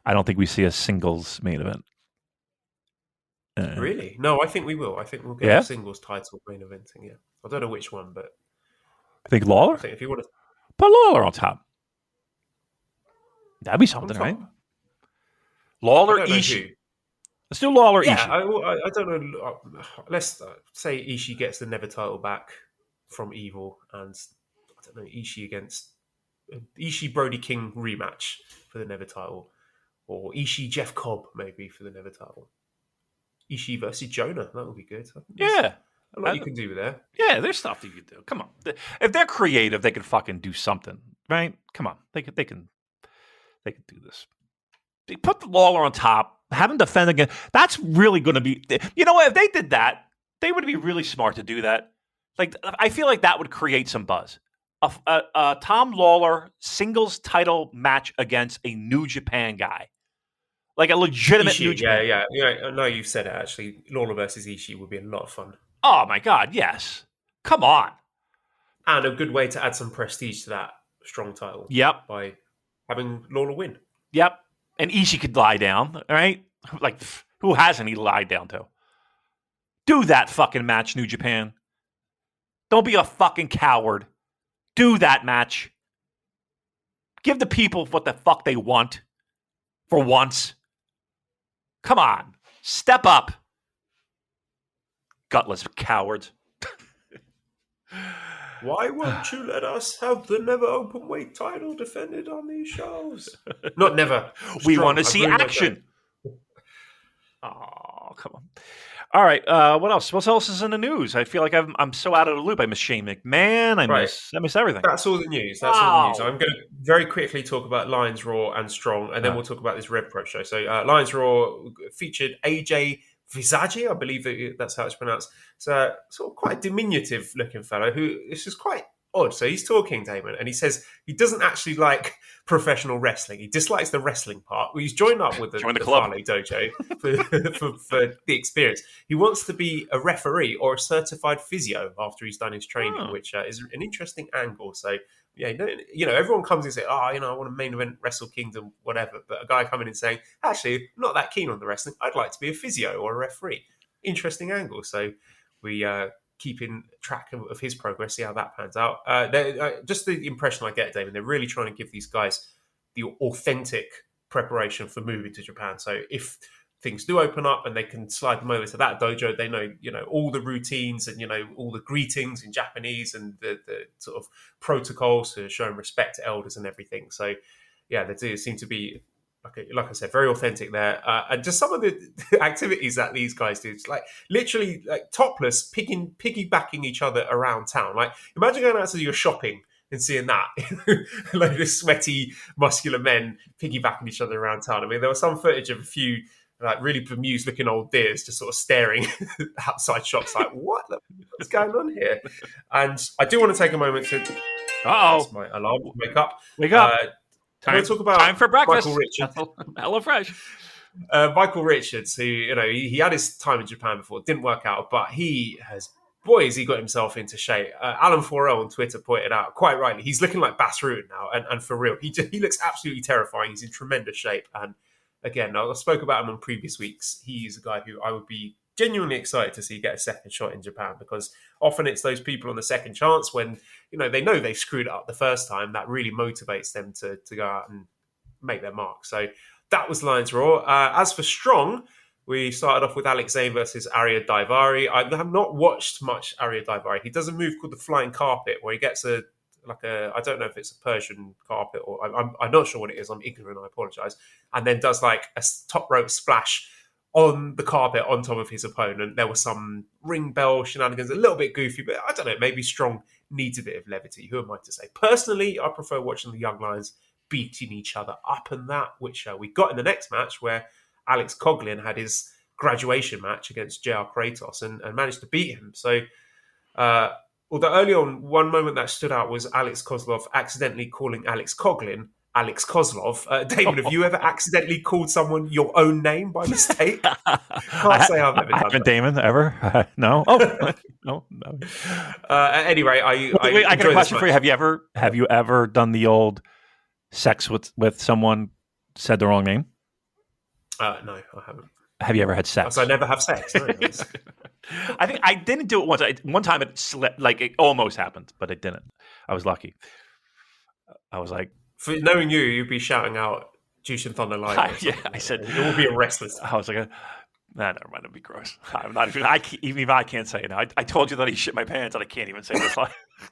I don't think we see a singles main event. Really? No, I think we will. I think we'll get a singles title main eventing. Yeah, I don't know which one, but I think Lawler. I think if you want to put Lawler on top, that'd be something, right? Lawler, Ishii. Let's do Lawler, yeah, Ishii. I don't know. Let's say Ishii gets the Never title back from Evil, and I don't know, Ishii Brody King rematch for the Never title, or Ishii Jeff Cobb maybe for the Never title. Ishii versus Jonah, that would be good. Yeah, a lot you can do with that. Yeah, there's stuff that you can do. Come on, if they're creative, they can fucking do something, right? Come on, they can do this. They put the Lawler on top, have him defend again. That's really going to be. You know what? If they did that, they would be really smart to do that. Like, I feel like that would create some buzz. A Tom Lawler singles title match against a New Japan guy. Like a legitimate Ishii, New Japan. Yeah. No, you've said it, actually. Lawler versus Ishii would be a lot of fun. Oh, my God, yes. Come on. And a good way to add some prestige to that strong title. Yep. By having Lawler win. Yep. And Ishii could lie down, right? Like, who hasn't he lied down to? Do that fucking match, New Japan. Don't be a fucking coward. Do that match. Give the people what the fuck they want. For once. Come on. Step up. Gutless cowards. Why won't you let us have the never open weight title defended on these shows? Not never. We want to see action. Oh, come on. All right. What else? What else is in the news? I feel like I'm so out of the loop. I miss Shane McMahon. I miss everything. That's all the news. All the news. I'm going to very quickly talk about Lions Raw and Strong, and then we'll talk about this RevPro show. So Lions Raw featured AJ Visage, I believe that's how it's pronounced. So sort of quite a diminutive looking fellow who this is quite odd. So he's talking, Damon, and he says he doesn't actually like professional wrestling. He dislikes the wrestling part. Well, he's joined up with the club Farley Dojo for the experience. He wants to be a referee or a certified physio after he's done his training, which is an interesting angle. So yeah, everyone comes and says, I want to main event Wrestle Kingdom, whatever. But a guy coming in saying, actually, I'm not that keen on the wrestling. I'd like to be a physio or a referee. Interesting angle. So we keeping track of his progress, see how that pans out. Just the impression I get, Damon, they're really trying to give these guys the authentic preparation for moving to Japan. So if things do open up and they can slide them over to that dojo, they know, all the routines and, all the greetings in Japanese and the sort of protocols to showing respect to elders and everything. So yeah, they do seem to be, like I said, very authentic there. And just some of the activities that these guys do, it's like literally like topless, piggybacking each other around town. Like imagine going out to do your shopping and seeing that, like the sweaty, muscular men piggybacking each other around town. I mean, there was some footage of a few like really bemused looking old deers just sort of staring outside shops like, what's going on here? And I do want to take a moment to... That's my alarm to wake up. Wake up. Time for breakfast. Michael Richards. Hello Fresh. Michael Richards, who, he had his time in Japan before. It didn't work out, but he has boy, has he got himself into shape. Alan Forel on Twitter pointed out, quite rightly, he's looking like Bas Rutten now, and for real, he looks absolutely terrifying. He's in tremendous shape, and again, I spoke about him on previous weeks. He's a guy who I would be genuinely excited to see get a second shot in Japan, because often it's those people on the second chance when they know they've screwed it up the first time that really motivates them to go out and make their mark. So that was Lions Raw. As for Strong, we started off with Alex Zane versus Arya Daivari. I have not watched much Arya Daivari. He does a move called the flying carpet where he gets I don't know if it's a Persian carpet or I'm not sure what it is. I'm ignorant. I apologize. And then does like a top rope splash on the carpet on top of his opponent. There was some ring bell shenanigans, a little bit goofy, but I don't know. Maybe Strong needs a bit of levity. Who am I to say? Personally, I prefer watching the Young Lions beating each other up, and that which we got in the next match where Alex Coughlin had his graduation match against JR Kratos and managed to beat him. So, although early on, one moment that stood out was Alex Kozlov accidentally calling Alex Coughlin Alex Kozlov. Damon, have you ever accidentally called someone your own name by mistake? Can't say I've ever done that. Damon, ever? No? Oh, no. At any rate, Wait, I got a question for you. Have you ever done the old sex with someone said the wrong name? No, I haven't. Have you ever had sex? I never have sex. No, I think I didn't do it once. One time it slipped, like it almost happened, but it didn't. I was lucky. I was like, for knowing you'd be shouting out Jushin Thunder Liger. Yeah, I said it will be a restless. I was like, never mind. It'd be gross. I'm not even. Even if I can't say it now. I told you that he shit my pants, and I can't even say this line.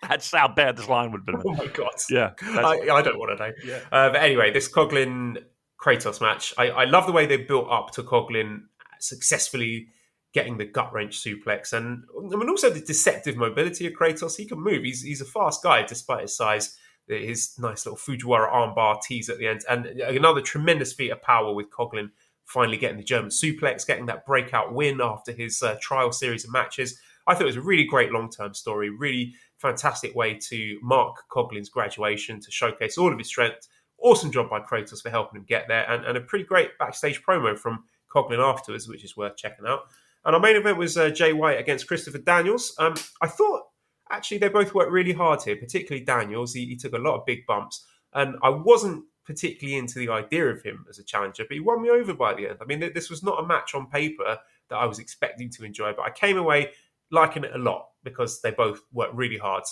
That's how bad this line would have been. Oh my god. Yeah, I don't want to know. Yeah. But anyway, this Coughlin Kratos match, I love the way they built up to Coughlin successfully getting the gut wrench suplex, and I mean also the deceptive mobility of Kratos. He can move. He's a fast guy despite his size. His nice little Fujiwara armbar tease at the end, and another tremendous feat of power with Coughlin finally getting the German suplex, getting that breakout win after his trial series of matches. I thought it was a really great long-term story, really fantastic way to mark Coughlin's graduation, to showcase all of his strength. Awesome job by Kratos for helping him get there, and a pretty great backstage promo from Coughlin afterwards, which is worth checking out. And our main event was Jay White against Christopher Daniels. I thought, actually, they both worked really hard here, particularly Daniels. He took a lot of big bumps, and I wasn't particularly into the idea of him as a challenger, but he won me over by the end. I mean, this was not a match on paper that I was expecting to enjoy, but I came away liking it a lot because they both worked really hard.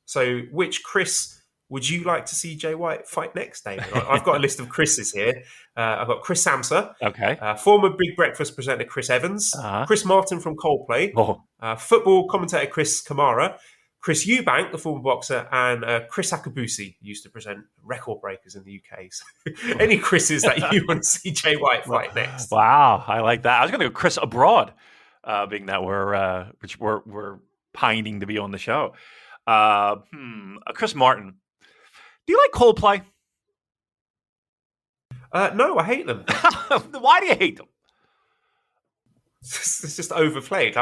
So which Chris would you like to see Jay White fight next, David? I've got a list of Chris's here. I've got Chris Samsa, okay, former Big Breakfast presenter Chris Evans, Chris Martin from Coldplay, football commentator Chris Kamara, Chris Eubank, the former boxer, and Chris Akabusi, who used to present Record Breakers in the UK. So, any Chris's that you want to see Jay White fight next? Wow, I like that. I was going to go Chris Abroad, being that we're pining to be on the show. Chris Martin. Do you like Coldplay? No, I hate them. Why do you hate them? It's just overplayed.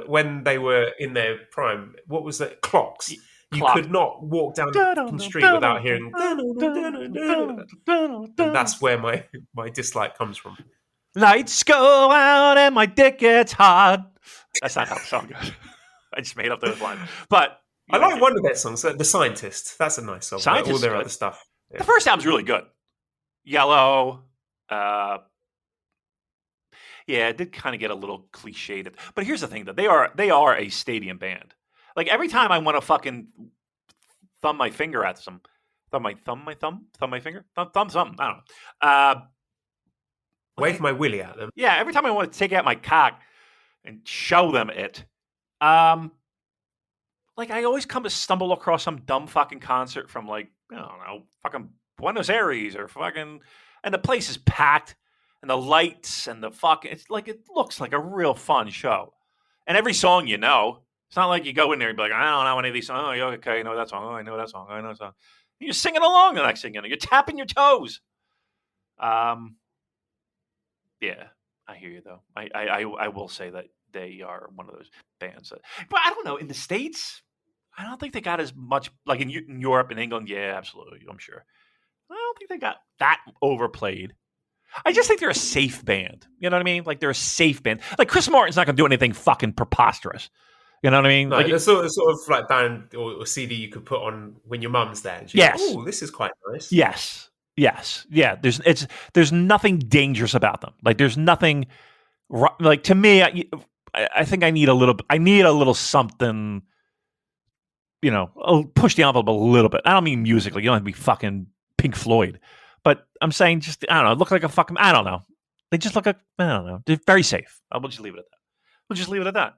When they were in their prime, what was that? Clocks. You could not walk down the street without hearing. And that's where my dislike comes from. Lights go out and my dick gets hard. That's not how the song goes. I just made up those lines. But I like one of their songs, The Scientist. That's a nice song. Scientist, all their other stuff. Yeah. The first album's really good. Yellow. Yeah, it did kind of get a little cliched. But here's the thing, though. They are a stadium band. Like, every time I want to fucking thumb my finger at them, thumb my finger? Thumb something. I don't know. Wave my willy at them. Yeah, every time I want to take out my cock and show them it, like, I always come to stumble across some dumb fucking concert from, like, I don't know, fucking Buenos Aires or fucking, and the place is packed, and the lights and the fucking, it's like, it looks like a real fun show. And every song you know, it's not like you go in there and be like, I don't know any of these songs. Oh, yeah, okay, I know that song. Oh, I know that song. I know that song. And you're singing along the next thing you know. You're tapping your toes. Yeah, I hear you, though. I will say that they are one of those bands that, but I don't know, in the States, I don't think they got as much, like in Europe and England. Yeah, absolutely, I'm sure. I don't think they got that overplayed. I just think they're a safe band. You know what I mean? Like, they're a safe band. Like, Chris Martin's not going to do anything fucking preposterous. You know what I mean? No, Like, it's sort of like band or CD you could put on when your mum's there. And she's like, yes, oh, this is quite nice. yes, yeah. There's nothing dangerous about them. Like, there's nothing. Like, to me, I think I need a little something. I'll push the envelope a little bit. I don't mean musically. You don't have to be fucking Pink Floyd, but I'm saying just I don't know. Look like a fucking I don't know. They just look like I don't know. They're very safe. We'll just leave it at that.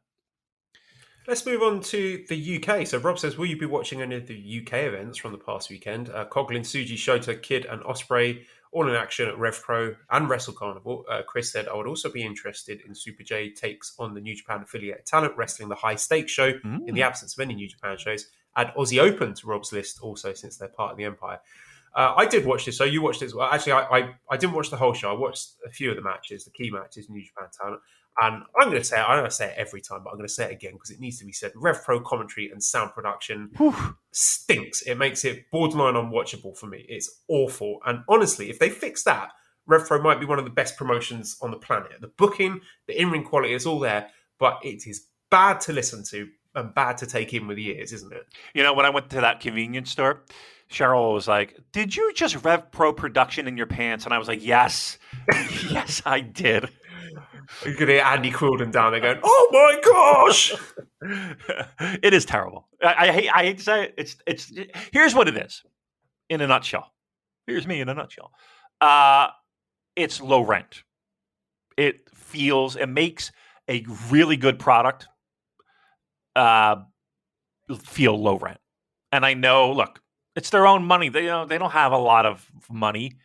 Let's move on to the UK. So Rob says, will you be watching any of the UK events from the past weekend? Coughlin, Suji, Shota, Kidd and Ospreay all in action at RevPro and Wrestle Carnival. Chris said, I would also be interested in Super J takes on the New Japan affiliate Talent Wrestling, the High Stakes show, in the absence of any New Japan shows. Add Aussie Open to Rob's list also, since they're part of the Empire. I did watch this, so you watched it as well. Actually, I didn't watch the whole show. I watched a few of the matches, the key matches, New Japan Talent. And I'm going to say it, I don't say it every time, but I'm going to say it again because it needs to be said. RevPro commentary and sound production stinks. It makes it borderline unwatchable for me. It's awful. And honestly, if they fix that, RevPro might be one of the best promotions on the planet. The booking, the in-ring quality is all there, but it is bad to listen to and bad to take in with the ears, isn't it? When I went to that convenience store, Cheryl was like, did you just RevPro production in your pants? And I was like, yes. Yes, I did. You could hear Andy Quilden down there going, oh my gosh! It is terrible. I hate to say it. It's here's what it is in a nutshell. Here's me in a nutshell. It's low rent. It makes a really good product feel low rent. And I know, look, it's their own money. They don't have a lot of money.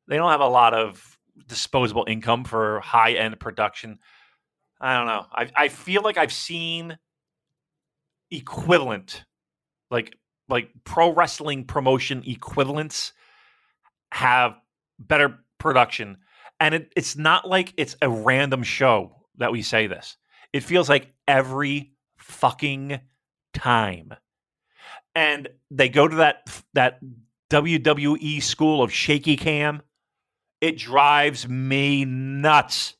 They don't have a lot of disposable income for high-end production. I don't know. I feel like I've seen equivalent, like pro wrestling promotion equivalents have better production. And it's not like it's a random show that we say this. It feels like every fucking time. And they go to that WWE school of shaky cam. It drives me nuts.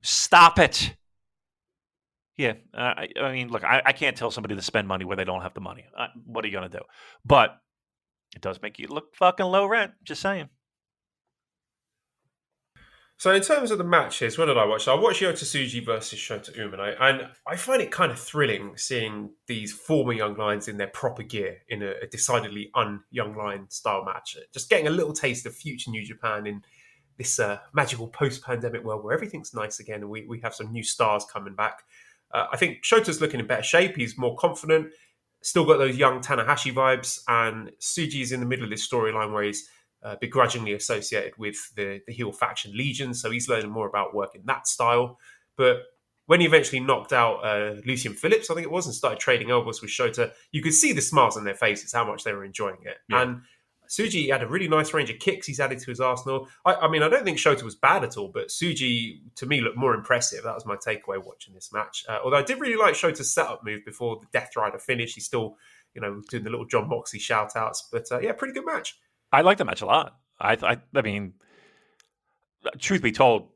Stop it. Yeah, I mean, look, I can't tell somebody to spend money where they don't have the money. What are you going to do? But it does make you look fucking low rent. Just saying. So in terms of the matches, what did I watch? So I watched Yota Tsuji versus Shota Umino, and I find it kind of thrilling seeing these former Young Lions in their proper gear in a decidedly un-Young Lion style match. Just getting a little taste of future New Japan in this magical post-pandemic world where everything's nice again and we have some new stars coming back. I think Shota's looking in better shape. He's more confident, still got those young Tanahashi vibes, and Suji's in the middle of this storyline where he's begrudgingly associated with the heel faction Legion, so he's learning more about working that style. But when he eventually knocked out Lucien Phillips, I think it was, and started trading elbows with Shota, you could see the smiles on their faces, how much they were enjoying it. Yeah. And Suji had a really nice range of kicks he's added to his arsenal. I mean, I don't think Shota was bad at all, but Suji, to me, looked more impressive. That was my takeaway watching this match. Although I did really like Shota's setup move before the Death Rider finish. He's still, doing the little John Moxley shout-outs. But yeah, pretty good match. I like the match a lot. I mean, truth be told,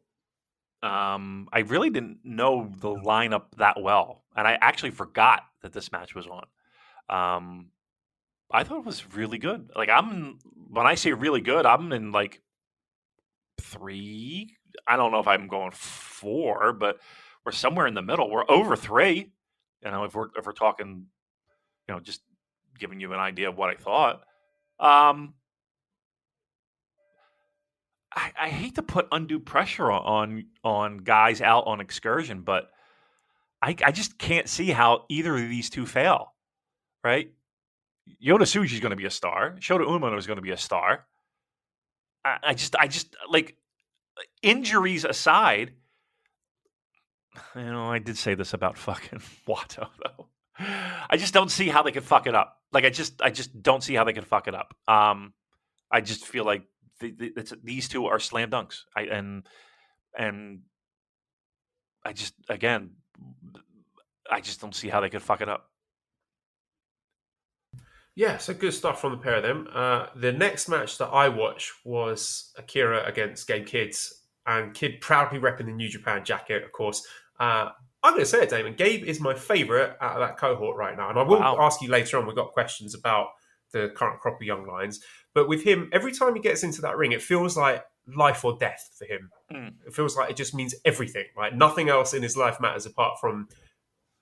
I really didn't know the lineup that well, and I actually forgot that this match was on. I thought it was really good. Like, when I say really good, I'm in like 3. I don't know if I'm going 4, but we're somewhere in the middle. We're over 3. If we're talking, just giving you an idea of what I thought. I hate to put undue pressure on guys out on excursion, but I just can't see how either of these two fail, right? Yota Tsuji is going to be a star. Shota Umino is going to be a star. I just like, injuries aside, I did say this about fucking Wato though. I just don't see how they could fuck it up. Like, I just don't see how they could fuck it up. I just feel like these two are slam dunks. And I just don't see how they could fuck it up. Yeah, so good stuff from the pair of them. The next match that I watched was Akira against Gabe Kidd, and Kidd proudly repping the New Japan jacket, of course. I'm going to say it, Damon. Gabe is my favourite out of that cohort right now. And I will ask you later on, we've got questions about the current crop of young lions. But with him, every time he gets into that ring, it feels like life or death for him. It feels like it just means everything. Like nothing else in his life matters apart from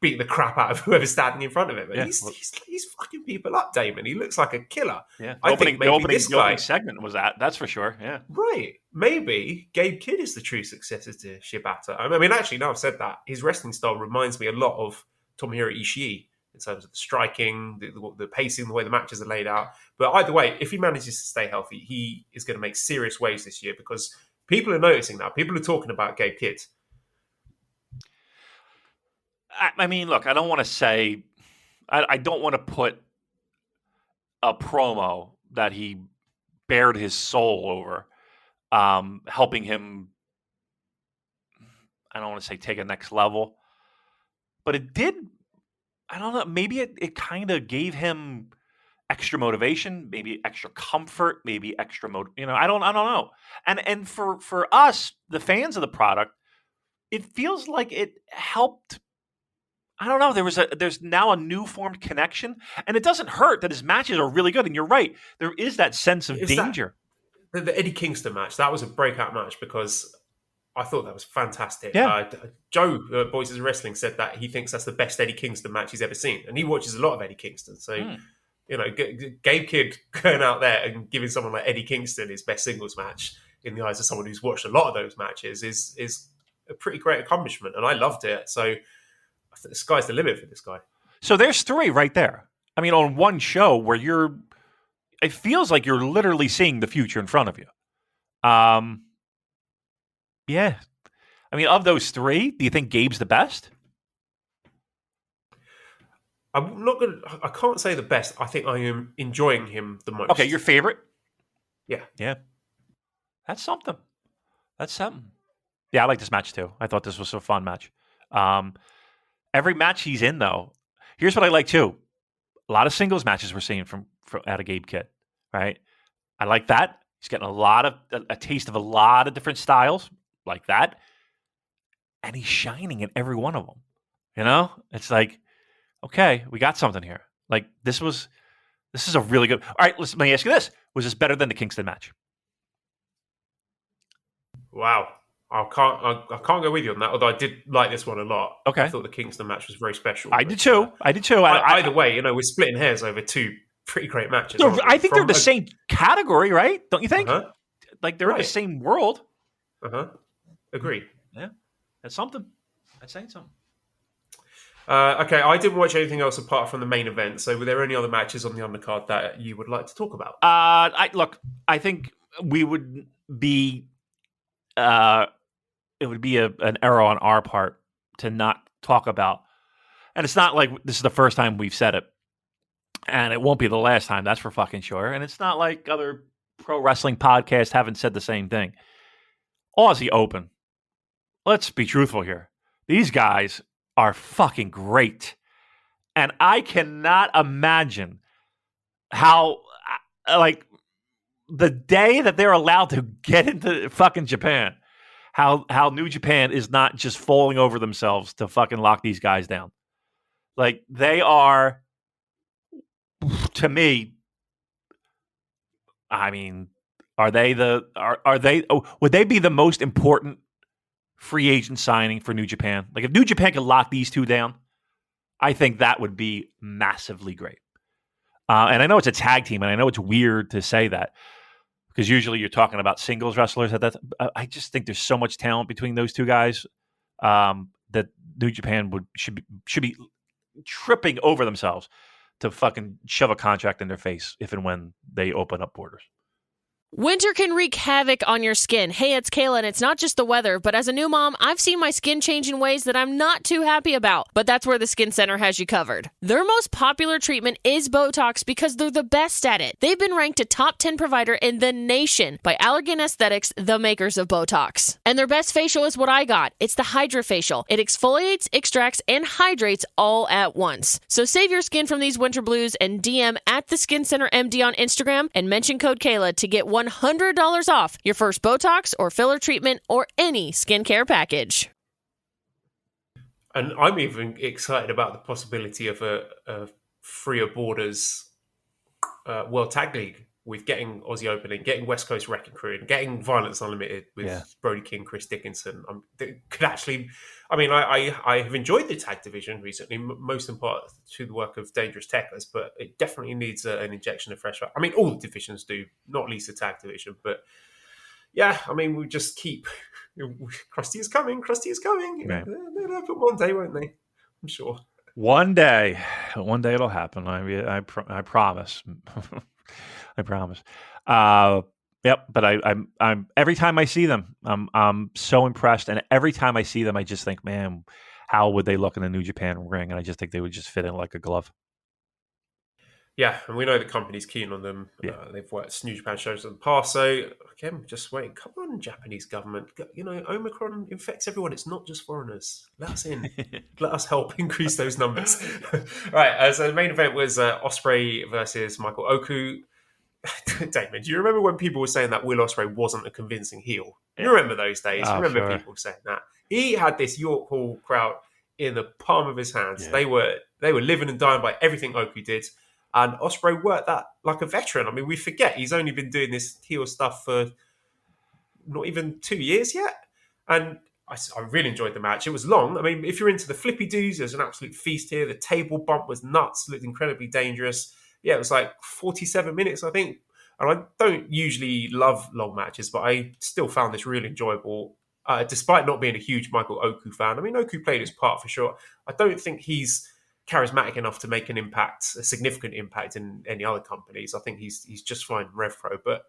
beating the crap out of whoever's standing in front of him. And he's fucking people up, Damon. He looks like a killer. Yeah, I think maybe this guy, opening segment was that's for sure. Yeah, right. Maybe Gabe Kidd is the true successor to Shibata. I mean, actually, now I've said that, his wrestling style reminds me a lot of Tomohiro Ishii in terms of the striking, the pacing, the way the matches are laid out. But either way, if he manages to stay healthy, he is going to make serious waves this year because people are noticing now. People are talking about Gabe Kidd. I mean, look, I don't want to say, I don't want to put a promo that he bared his soul over, helping him, I don't want to say take a next level, but it did, I don't know, maybe it kind of gave him extra motivation, maybe extra comfort, maybe extra, I don't know. And for us, the fans of the product, it feels like it helped. I don't know. There's now a new formed connection, and it doesn't hurt that his matches are really good. And you're right, there is that sense of danger. The Eddie Kingston match, that was a breakout match because I thought that was fantastic. Yeah. Joe, Voices of Wrestling, said that he thinks that's the best Eddie Kingston match he's ever seen, and he watches a lot of Eddie Kingston. So, Gabe Kidd going out there and giving someone like Eddie Kingston his best singles match in the eyes of someone who's watched a lot of those matches is a pretty great accomplishment, and I loved it. So the sky's the limit for this guy. So there's three right there. I mean, on one show where it feels like you're literally seeing the future in front of you. Yeah. I mean, of those three, do you think Gabe's the best? I can't say the best. I think I am enjoying him the most. Okay, your favorite? Yeah. Yeah. That's something. Yeah, I like this match too. I thought this was a fun match. Every match he's in, though, here's what I like too. A lot of singles matches we're seeing from out of Gabe Kidd, right? I like that. He's getting a taste of a lot of different styles like that. And he's shining in every one of them. You know? It's like, okay, we got something here. Like, this is a really good... All right, let me ask you this. Was this better than the Kingston match? Wow. I can't go with you on that, although I did like this one a lot. Okay. I thought the Kingston match was very special. I did too. Either way, we're splitting hairs over two pretty great matches. No, I think they're the same category, right? Don't you think? Uh-huh. Like, they're in the same world. Uh-huh. Agreed. Yeah. That's something. That's saying something. Okay, I didn't watch anything else apart from the main event, so were there any other matches on the undercard that you would like to talk about? I think we would be... it would be an error on our part to not talk about. And it's not like this is the first time we've said it. And it won't be the last time, that's for fucking sure. And it's not like other pro wrestling podcasts haven't said the same thing. Aussie Open. Let's be truthful here. These guys are fucking great. And I cannot imagine how, like, the day that they're allowed to get into fucking Japan, how New Japan is not just falling over themselves to fucking lock these guys down. Like, they are, to me, I mean, would they be the most important free agent signing for New Japan? Like, if New Japan could lock these two down, I think that would be massively great. And I know it's a tag team, and I know it's weird to say that, because usually you're talking about singles wrestlers. I just think there's so much talent between those two guys that New Japan should be tripping over themselves to fucking shove a contract in their face if and when they open up borders. Winter can wreak havoc on your skin. Hey, it's Kayla, and it's not just the weather, but as a new mom, I've seen my skin change in ways that I'm not too happy about. But that's where the Skin Center has you covered. Their most popular treatment is Botox because they're the best at it. They've been ranked a top 10 provider in the nation by Allergan Aesthetics, the makers of Botox. And their best facial is what I got. It's the Hydra Facial. It exfoliates, extracts, and hydrates all at once. So save your skin from these winter blues and DM at the Skin Center MD on Instagram and mention code Kayla to get $100 off your first Botox or filler treatment or any skincare package. And I'm even excited about the possibility of a freer borders World Tag League with getting Aussie Opening, getting West Coast Wrecking Crew, and getting Violence Unlimited with Brody King, Chris Dickinson. They could actually, I mean, I have enjoyed the tag division recently, most in part to the work of Dangerous Techers, but it definitely needs an injection of fresh. I mean, all the divisions do, not least the tag division, but yeah, I mean, we just keep Krusty is coming. Right. They'll happen one day, won't they? I'm sure. One day it'll happen. I promise. I promise. Yep. But I'm every time I see them, I'm so impressed, and every time I see them, I just think, man, how would they look in a New Japan ring? And I just think they would just fit in like a glove. Yeah, and we know the company's keen on them. Yeah. They've worked New Japan shows in the past, so again, just waiting. Come on, Japanese government. You know, Omicron infects everyone. It's not just foreigners. Let us in. Let us help increase those numbers. Right, so the main event was Ospreay versus Michael Oku. Damon, do you remember when people were saying that Will Ospreay wasn't a convincing heel? You remember those days? Oh, You remember sure. people saying that? He had this York Hall crowd in the palm of his hands. Yeah. They were living and dying by everything Oku did. And Ospreay worked that like a veteran. I mean, we forget he's only been doing this heel stuff for not even 2 years yet. And I really enjoyed the match. It was long. I mean, if you're into the flippy doos, there's an absolute feast here. The table bump was nuts, looked incredibly dangerous. Yeah, it was like 47 minutes, I think. And I don't usually love long matches, but I still found this really enjoyable, despite not being a huge Michael Oku fan. I mean, Oku played his part for sure. I don't think he's charismatic enough to make an impact, a significant impact in any other companies. I think he's just fine in RevPro, but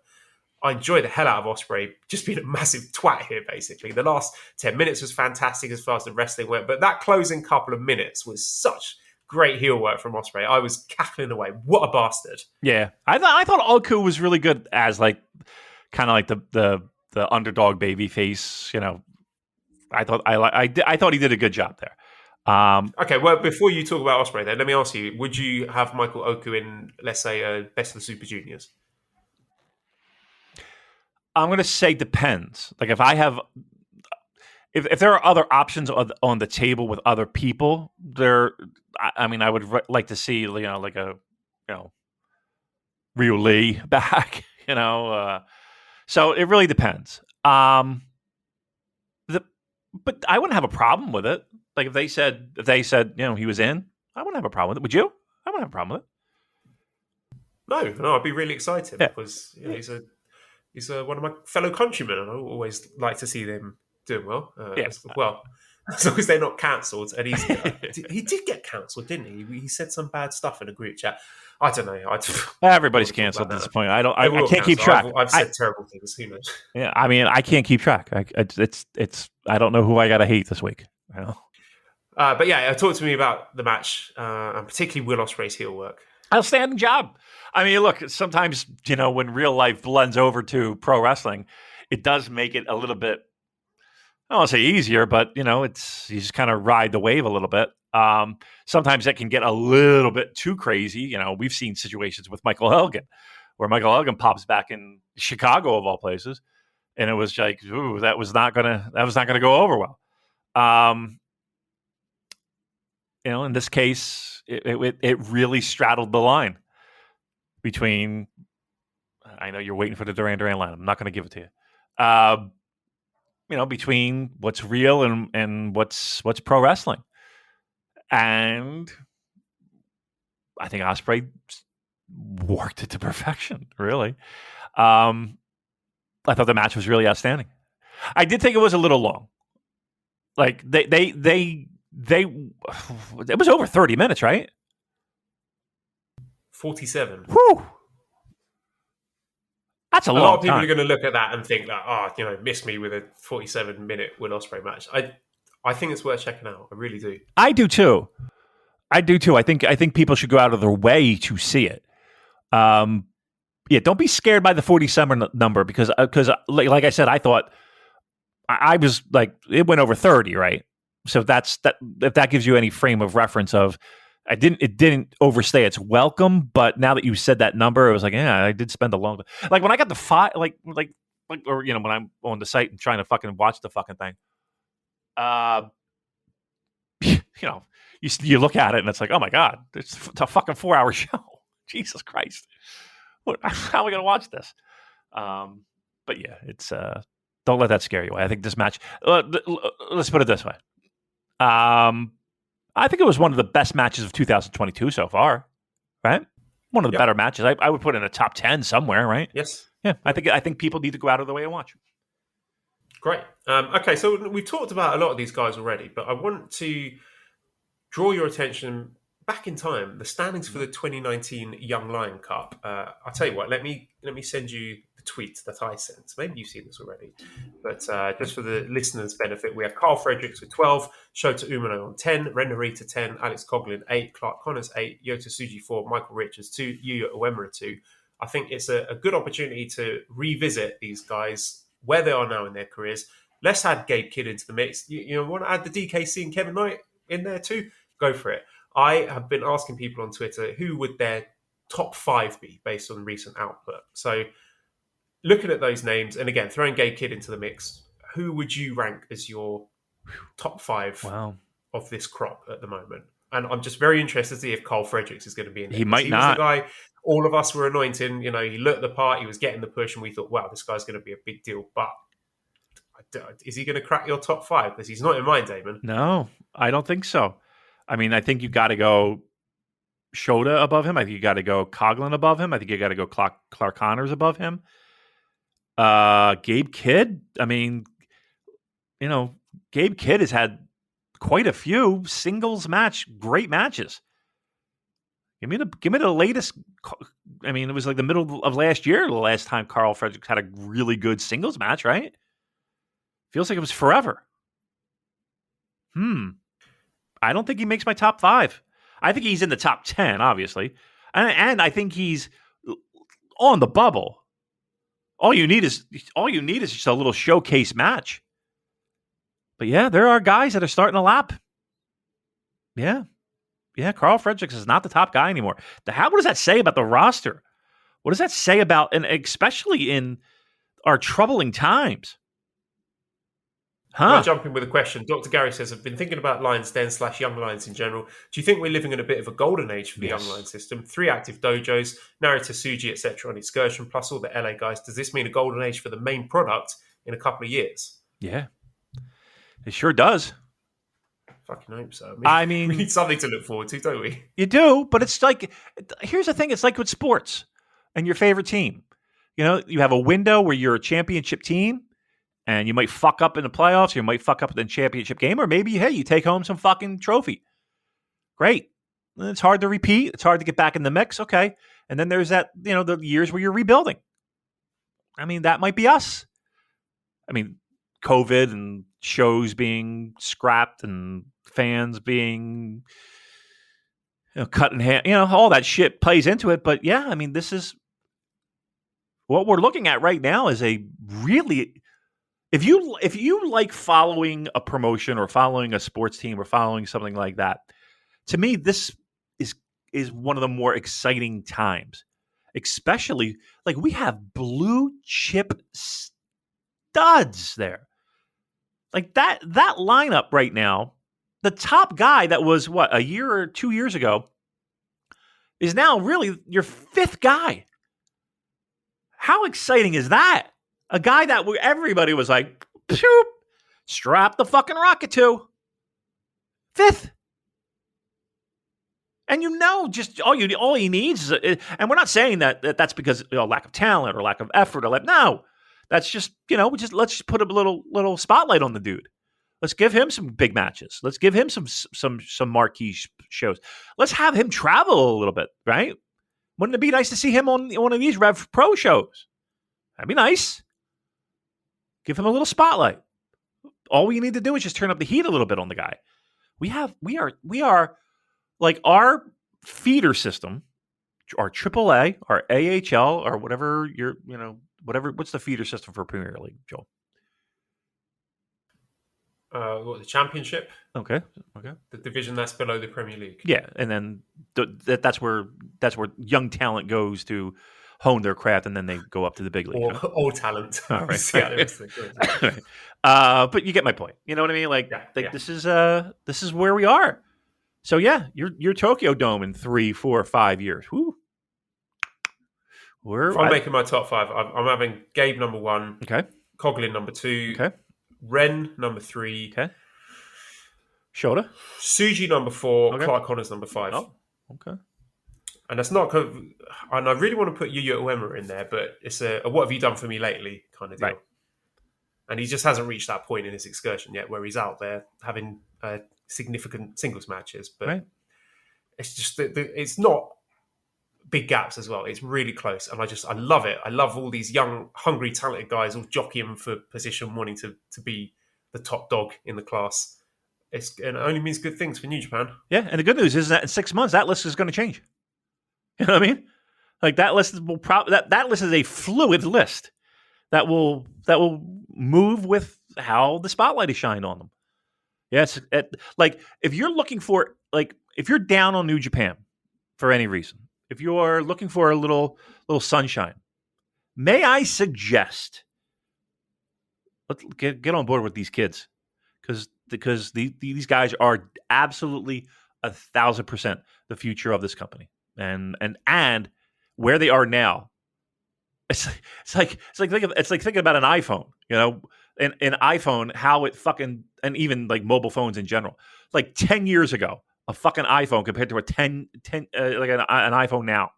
I enjoy the hell out of Ospreay just being a massive twat here, basically. The last 10 minutes was fantastic as far as the wrestling went, but that closing couple of minutes was such great heel work from Ospreay. I was cackling away. What a bastard. Yeah. I thought Oku was really good as like kind of like the underdog baby face, you know. I thought he did a good job there. Okay, well, before you talk about Ospreay, then let me ask you: would you have Michael Oku in, let's say, Best of the Super Juniors? I'm going to say depends. Like if there are other options on the table with other people, I mean, I would like to see, you know, like a, you know, Ryu Lee back, you know. So it really depends. But I wouldn't have a problem with it. Like if they said, you know, he was in, I wouldn't have a problem with it. Would you? I wouldn't have a problem with it. No, I'd be really excited because you know, he's one of my fellow countrymen, and I always like to see them doing well. Well, as long as they're not cancelled. And he did get cancelled, didn't he? He said some bad stuff in a group chat. I don't know. Everybody's cancelled at this point. I can't keep track. I've said terrible things. Who knows? Yeah, I mean, I can't keep track. I don't know who I got to hate this week. You know? But yeah, talk to me about the match, and particularly Will Ospreay's heel work. Outstanding job. I mean, look, sometimes, you know, when real life blends over to pro wrestling, it does make it a little bit, I don't want to say easier, but, you know, you just kind of ride the wave a little bit. Sometimes that can get a little bit too crazy. You know, we've seen situations with Michael Elgin where Michael Elgin pops back in Chicago of all places. And it was like, ooh, that was not gonna go over well. You know, in this case, it really straddled the line between. I know you're waiting for the Duran Duran line. I'm not going to give it to you. You know, between what's real and what's pro wrestling, and I think Ospreay worked it to perfection. Really, I thought the match was really outstanding. I did think it was a little long. Like it was over 30 minutes, right? 47. Whew. That's a long lot of people time. are going to look at that and think that, you know, miss me with a 47-minute Will Ospreay match. I think it's worth checking out. I really do. I do too. I think people should go out of their way to see it. Yeah, don't be scared by the 47 number because like I said, I thought I was like it went over 30, right? So if that gives you any frame of reference of it didn't overstay its welcome, but now that you said that number, it was like, yeah, I did spend a long time. Like when I got the or you know, when I'm on the site and trying to fucking watch the fucking thing. you look at it and it's like, oh my God, it's a fucking 4-hour show. Jesus Christ. How are we going to watch this? But yeah, it's don't let that scare you away. I think this match, let's put it this way. I think it was one of the best matches of 2022 so far, right? One of the better matches. I would put it in a top 10 somewhere, right? Yes. Yeah, I think people need to go out of the way and watch. Great. Okay, so we've talked about a lot of these guys already, but I want to draw your attention back in time. The standings for the 2019 Young Lion Cup. I'll tell you what. Let me send you the tweet that I sent. Maybe you've seen this already, but just for the listeners' benefit, we have Carl Fredericks with 12, Shota Umino on 10, Ren Narita 10, Alex Coughlin 8, Clark Connors 8, Yota Tsuji 4, Michael Richards 2, Yuya Uemura 2. I think it's a good opportunity to revisit these guys where they are now in their careers. Let's add Gabe Kidd into the mix. You want to add the DKC and Kevin Knight in there too? Go for it. I have been asking people on Twitter who would their top 5 be based on recent output. So looking at those names, and again, throwing Gabe Kidd into the mix, who would you rank as your top 5 of this crop at the moment? And I'm just very interested to see if Carl Fredericks is going to be in there. He might not. Was the guy all of us were anointing. He looked the part, he was getting the push, and we thought, wow, this guy's going to be a big deal. But is he going to crack your top 5? Because he's not in mine, Damon. No, I don't think so. I mean, I think you got to go Shota above him. I think you got to go Coughlin above him. I think you got to go Clark Connors above him. Gabe Kidd. I mean, Gabe Kidd has had quite a few singles great matches. Give me the latest. I mean, it was like the middle of last year, the last time Carl Fredericks had a really good singles match, right? Feels like it was forever. I don't think he makes my top 5. I think he's in the top 10, obviously, and I think he's on the bubble. All you need is just a little showcase match. But yeah, there are guys that are starting to lap. Yeah, Carl Fredericks is not the top guy anymore. What does that say about the roster? What does that say about, and especially in our troubling times? I'll jump in with a question. Dr. Gary says, I've been thinking about Lions Den / Young Lions in general. Do you think we're living in a bit of a golden age for the Young Lions system? 3 active dojos, Narita, Suji, etc. on excursion, plus all the LA guys. Does this mean a golden age for the main product in a couple of years? Yeah, it sure does. Fucking hope so. I mean, we need something to look forward to, don't we? You do, but it's like, here's the thing. It's like with sports and your favorite team. You have a window where you're a championship team, and you might fuck up in the playoffs, or you might fuck up in the championship game, or maybe, hey, you take home some fucking trophy. Great. It's hard to repeat. It's hard to get back in the mix. Okay. And then there's that, the years where you're rebuilding. I mean, that might be us. I mean, COVID and shows being scrapped and fans being cut in half, all that shit plays into it. But yeah, I mean, this is what we're looking at right now is a really... If you like following a promotion or following a sports team or following something like that, to me, this is one of the more exciting times. Especially, like, we have blue chip studs there. Like that lineup right now, the top guy that was, a year or 2 years ago, is now really your 5th guy. How exciting is that? A guy that everybody was like, shoop, strap the fucking rocket to. 5th. And just all he needs is, and we're not saying that's because lack of talent or lack of effort no, that's just let's just put a little spotlight on the dude. Let's give him some big matches. Let's give him some marquee shows. Let's have him travel a little bit, right? Wouldn't it be nice to see him on one of these RevPro shows? That'd be nice. Give him a little spotlight. All we need to do is just turn up the heat a little bit on the guy. We are like our feeder system, our AAA, our AHL, or whatever whatever. What's the feeder system for Premier League, Joel? The Championship? Okay. The division that's below the Premier League. Yeah, and then that's where young talent goes to hone their craft, and then they go up to the big league. Or talent. All right. See how they But you get my point. You know what I mean? Like, this is where we are. So yeah, you're Tokyo Dome in 3, 4, 5 years. Woo. If I'm making my top 5, I'm having Gabe number 1. Okay. Coughlin number 2. Okay. Ren number 3. Okay. Shota. Suji number 4. Okay. Clark Connors number 5. Oh. Okay. And that's not, and I really want to put Yota Tsuji in there, but it's a what have you done for me lately kind of deal. Right. And he just hasn't reached that point in his excursion yet where he's out there having significant singles matches. But it's just, it's not big gaps as well. It's really close. And I love it. I love all these young, hungry, talented guys all jockeying for position, wanting to be the top dog in the class. And it only means good things for New Japan. Yeah, and the good news is that in 6 months, that list is going to change. You know what I mean? Like that list will that list is a fluid list that will move with how the spotlight is shined on them. Yes, like if you're looking for if you're down on New Japan for any reason, if you're looking for a little sunshine, may I suggest let's get on board with these kids because these guys are absolutely 1,000% the future of this company. And where they are now, it's like thinking about an iPhone, you know, an iPhone, how it fucking, and even like mobile phones in general. Like 10 years ago, a fucking iPhone compared to a 10 like an iPhone now,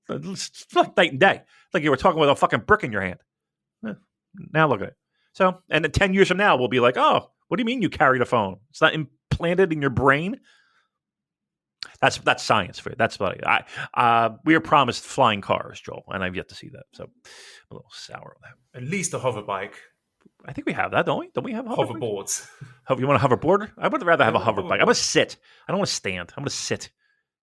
it's like night and day. Like you were talking with a fucking brick in your hand. Now look at it. So, and then 10 years from now, we'll be like, oh, what do you mean you carried a phone? It's not implanted in your brain. That's science for you. That's what we are promised flying cars, Joel, and I've yet to see that. So I'm a little sour on that. At least a hover bike. I think we have that, don't we? Don't we have hoverboards? You want a hoverboard? I would rather have a hover bike. I'm gonna sit. I don't want to stand. I'm gonna sit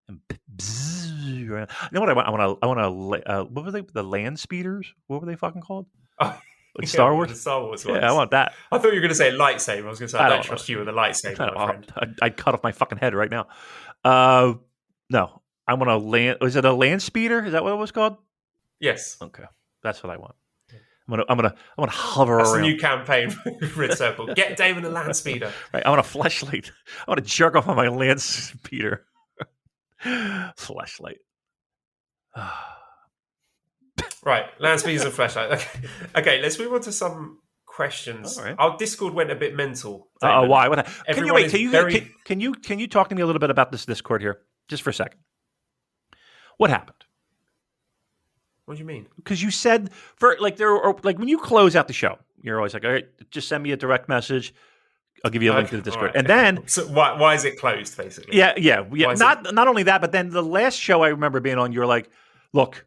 and bzzz. You know what I want? I want what were they? The land speeders? What were they fucking called? Like Star Wars? The Star Wars ones. Yeah, I want that. I thought you were going to say a lightsaber. I was going to say, I don't trust you with a lightsaber, my friend. I'd cut off my fucking head right now. No, I want a land. Was it a land speeder? Is that what it was called? Yes. Okay, that's what I want. I'm gonna hover That's around. That's a new campaign for Red Circle. Get Damon a land speeder. Right, I want a fleshlight. I want to jerk off on my land speeder. Fleshlight. Right, land speeders and flashlight. Okay, let's move on to some questions. Right. Our Discord went a bit mental. Why? What? Can you wait? Can you talk to me a little bit about this Discord here, just for a second? What happened? What do you mean? Because you said when you close out the show, you're always like, all right, just send me a direct message. I'll give you a link to the Discord, right. And then so why is it closed? Basically, yeah. Not only that, but then the last show I remember being on, you were like, look.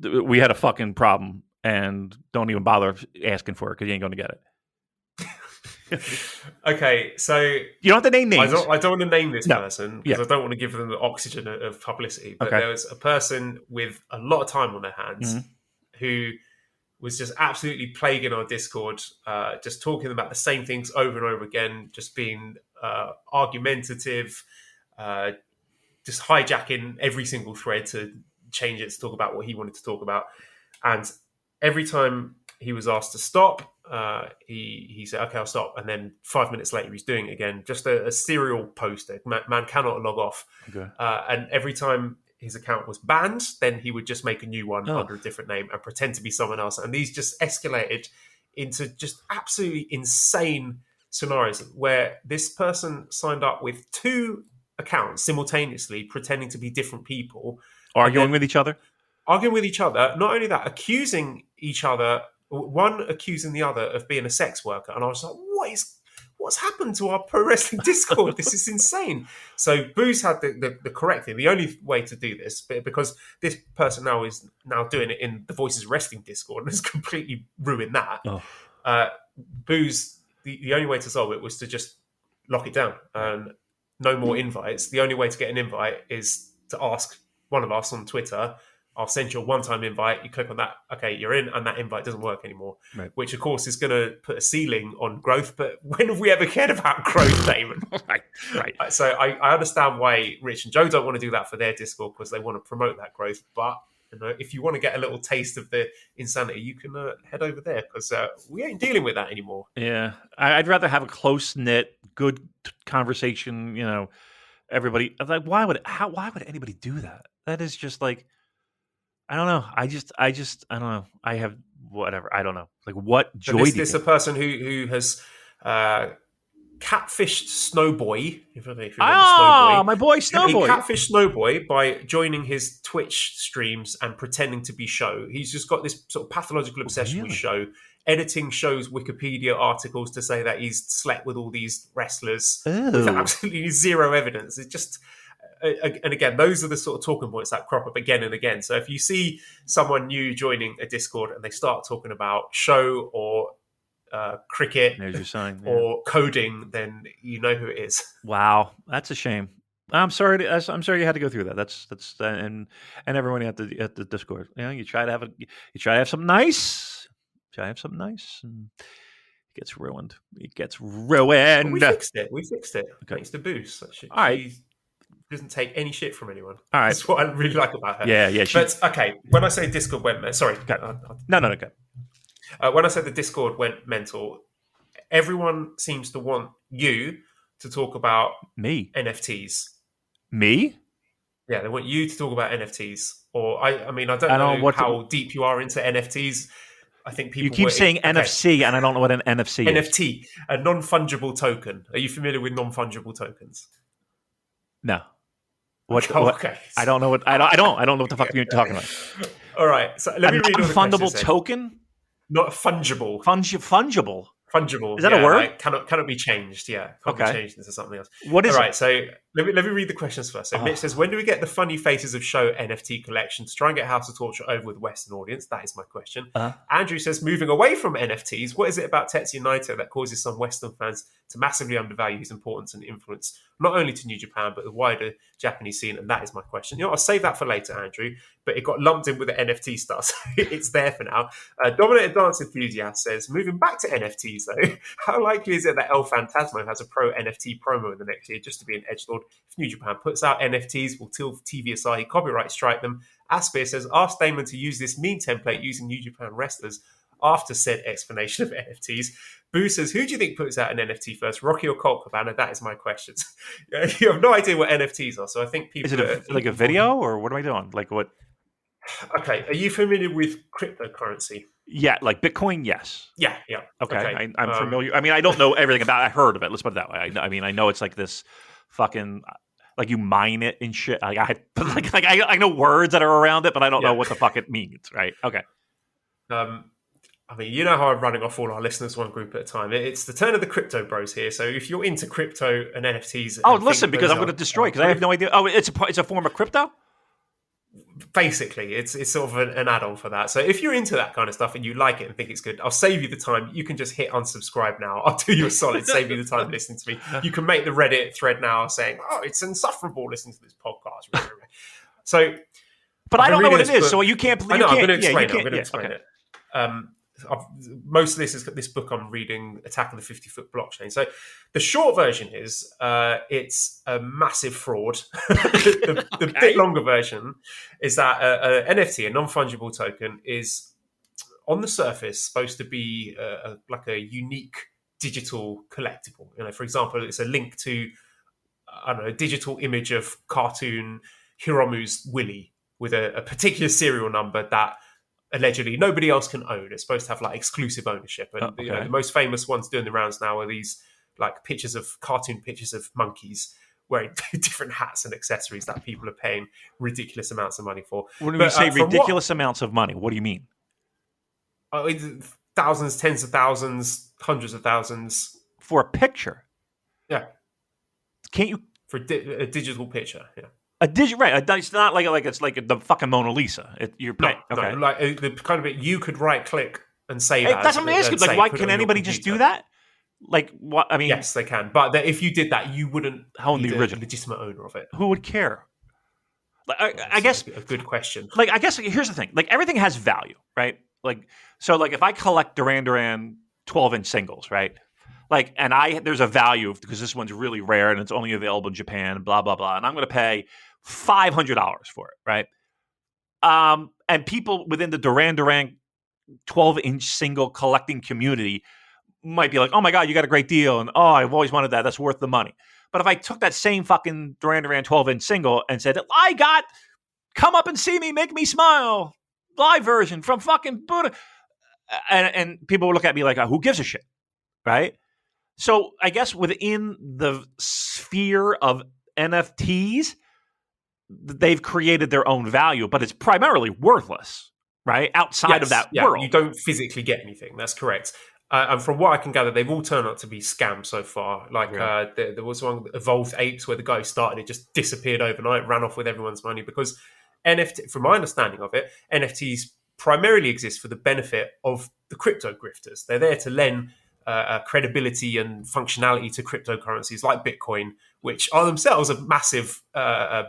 We had a fucking problem, and don't even bother asking for it because you ain't going to get it. Okay, so you don't have to name names. I don't want to name this person because Yeah. I don't want to give them the oxygen of publicity. But there was a person with a lot of time on their hands who was just absolutely plaguing our Discord, just talking about the same things over and over again, just being argumentative, just hijacking every single thread to change it to talk about what he wanted to talk about. And every time he was asked to stop, he said, okay, I'll stop. And then 5 minutes later, he's doing it again. Just a serial poster. Man cannot log off. Okay. And every time his account was banned, then he would just make a new one under a different name and pretend to be someone else. And these just escalated into just absolutely insane scenarios where this person signed up with 2 accounts simultaneously, pretending to be different people. Arguing with each other? Arguing with each other. Not only that, accusing each other, one accusing the other of being a sex worker. And I was like, what's happened to our pro wrestling Discord? This is insane. So Booze had the correct thing. The only way to do this, because this person now is doing it in the Voices Wrestling Discord and has completely ruined that. Booze, the only way to solve it was to just lock it down and no more invites. The only way to get an invite is to ask one of us on Twitter, I'll send you a one-time invite. You click on that, okay, you're in, and that invite doesn't work anymore. Right. Which, of course, is going to put a ceiling on growth. But when have we ever cared about growth, Damon? Right. So I understand why Rich and Joe don't want to do that for their Discord because they want to promote that growth. But You know, if you want to get a little taste of the insanity, you can head over there because we ain't dealing with that anymore. Yeah, I'd rather have a close knit, good conversation. You know, everybody like why would anybody do that? That is just like I don't know. I just I don't know. I have whatever. I don't know. Like what joy? So this is a person who has catfished Snowboy. If you remember Snowboy. My boy Snowboy. He catfished Snowboy by joining his Twitch streams and pretending to be Show. He's just got this sort of pathological obsession with Show, editing Show's Wikipedia articles to say that he's slept with all these wrestlers with absolutely zero evidence. It's just, and again, those are the sort of talking points that crop up again and again. So if you see someone new joining a Discord and they start talking about Show or cricket or coding, then you know who it is. Wow, that's a shame. I'm sorry you had to go through that. That's and everyone at the Discord. You know, you try to have something nice. Try to have something nice, and it gets ruined. But we fixed it. Okay. Thanks to Boost. All right. She doesn't take any shit from anyone. All right. That's what I really like about her. Yeah. But okay, when I say Discord went, sorry. No. Okay. When I said the Discord went mental, everyone seems to want you to talk about me NFTs. Me? Yeah, they want you to talk about NFTs. Or I mean, I don't know how deep you are into NFTs. I think people. You keep saying NFC, and I don't know what an NFC is. NFT, a non-fungible token. Are you familiar with non-fungible tokens? No. Okay. I don't know what. I don't know what the fuck you're talking about. All right. So let me read all the non-fundable token. Not fungible. Fungible. Fungible. Is that a word? Like, cannot be changed. Yeah. Can't be changed into something else. What is All right. So let me read the questions first. So Mitch says, when do we get the funny faces of Show NFT collection to try and get House of Torture over with Western audience? That is my question. Andrew says, moving away from NFTs, what is it about Tetsuya Naito that causes some Western fans to massively undervalue his importance and influence, not only to New Japan, but the wider Japanese scene? And that is my question. You know, I'll save that for later, Andrew, but it got lumped in with the NFT stuff, so it's there for now. Dominated Dance Enthusiast says, moving back to NFTs, though, how likely is it that El Phantasmo has a pro NFT promo in the next year just to be an edgelord? If New Japan puts out NFTs, will TV Asahi copyright strike them? Aspir says, ask Damon to use this meme template using New Japan wrestlers after said explanation of NFTs. Boo says, who do you think puts out an NFT first, Rocky or Colt Cabana? That is my question. You have no idea what NFTs are, so I think people... Is it like a video, or what am I doing? Like what? Okay, are you familiar with cryptocurrency? Yeah, like Bitcoin, yes. Yeah. Okay. I'm familiar. I mean, I don't know everything about it. I heard of it. Let's put it that way. I mean, I know it's like this fucking... Like you mine it and shit. I know words that are around it, but I don't know what the fuck it means, right? Okay. I mean, you know how I'm running off all our listeners one group at a time. It's the turn of the crypto bros here. So if you're into crypto and NFTs... listen, because I'm going to destroy, because I have no idea. Oh, it's a form of crypto? Basically, it's sort of an add-on for that. So if you're into that kind of stuff and you like it and think it's good, I'll save you the time. You can just hit unsubscribe now. I'll do you a solid, save you the time listening to me. You can make the Reddit thread now saying, oh, it's insufferable listeing to this podcast. So... But I don't know what it is, so you can't... I'm going to explain it. Most of this book I'm reading, Attack of the 50-Foot Blockchain. So the short version is it's a massive fraud. The bit longer version is that a NFT, a non-fungible token, is on the surface supposed to be like a unique digital collectible. You know, for example, it's a link to a digital image of cartoon Hiromu's Willy with a particular serial number that allegedly nobody else can own. It's supposed to have like exclusive ownership. And you know, the most famous ones doing the rounds now are these like cartoon pictures of monkeys wearing different hats and accessories that people are paying ridiculous amounts of money for. When you say ridiculous amounts of money, what do you mean? Thousands, tens of thousands, hundreds of thousands. For a picture? Yeah. Can't you... For a digital picture, yeah. It's not like it's like the fucking Mona Lisa. No, like the kind of it you could right click and save. That's what I'm asking. Like, why can anybody just do that? Like, what? I mean, yes, they can. But if you did that, you wouldn't own the original, legitimate owner of it. Who would care? Like, I guess a good question. Like, I guess here's the thing. Like, everything has value, right? Like, so like if I collect Duran Duran 12-inch singles, right? Like, and there's a value because this one's really rare and it's only available in Japan, blah blah blah, and I'm going to pay $500 for it, right? And people within the Duran Duran 12-inch single collecting community might be like, oh my God, you got a great deal. And I've always wanted that. That's worth the money. But if I took that same fucking Duran Duran 12-inch single and said, I got Come Up and See Me, Make Me Smile, live version from fucking Buddha. And people would look at me like, who gives a shit? Right? So I guess within the sphere of NFTs, they've created their own value, but it's primarily worthless, right? Outside of that world. You don't physically get anything. That's correct. And from what I can gather, they've all turned out to be scams so far. Like there was one, Evolved Apes, where the guy who started it just disappeared overnight, ran off with everyone's money. Because NFT, from my understanding of it, NFTs primarily exist for the benefit of the crypto grifters. They're there to lend credibility and functionality to cryptocurrencies like Bitcoin, which are themselves a massive,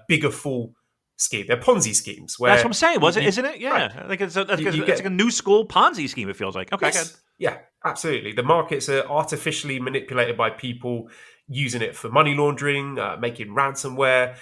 bigger fool scheme. They're Ponzi schemes. Where that's what I'm saying, isn't it? Yeah, right. Like it's like a new school Ponzi scheme. It feels like. Okay, yes. Good. Yeah, absolutely. The markets are artificially manipulated by people using it for money laundering, making ransomware,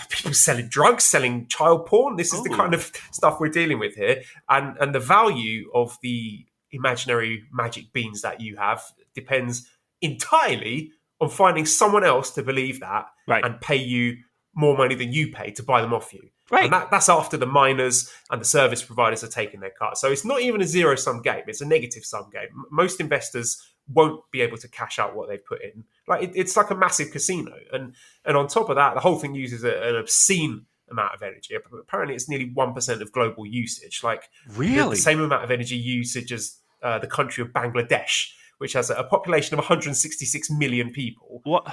people selling drugs, selling child porn. This is the kind of stuff we're dealing with here, and the value of the imaginary magic beans that you have depends entirely on finding someone else to believe that and pay you more money than you pay to buy them off you. Right. And that's after the miners and the service providers are taking their cut. So it's not even a zero-sum game. It's a negative-sum game. Most investors won't be able to cash out what they've put in. Like it's like a massive casino. And on top of that, the whole thing uses an obscene amount of energy. Apparently, it's nearly 1% of global usage. Like really? The same amount of energy usage as the country of Bangladesh, which has a population of 166 million people. What?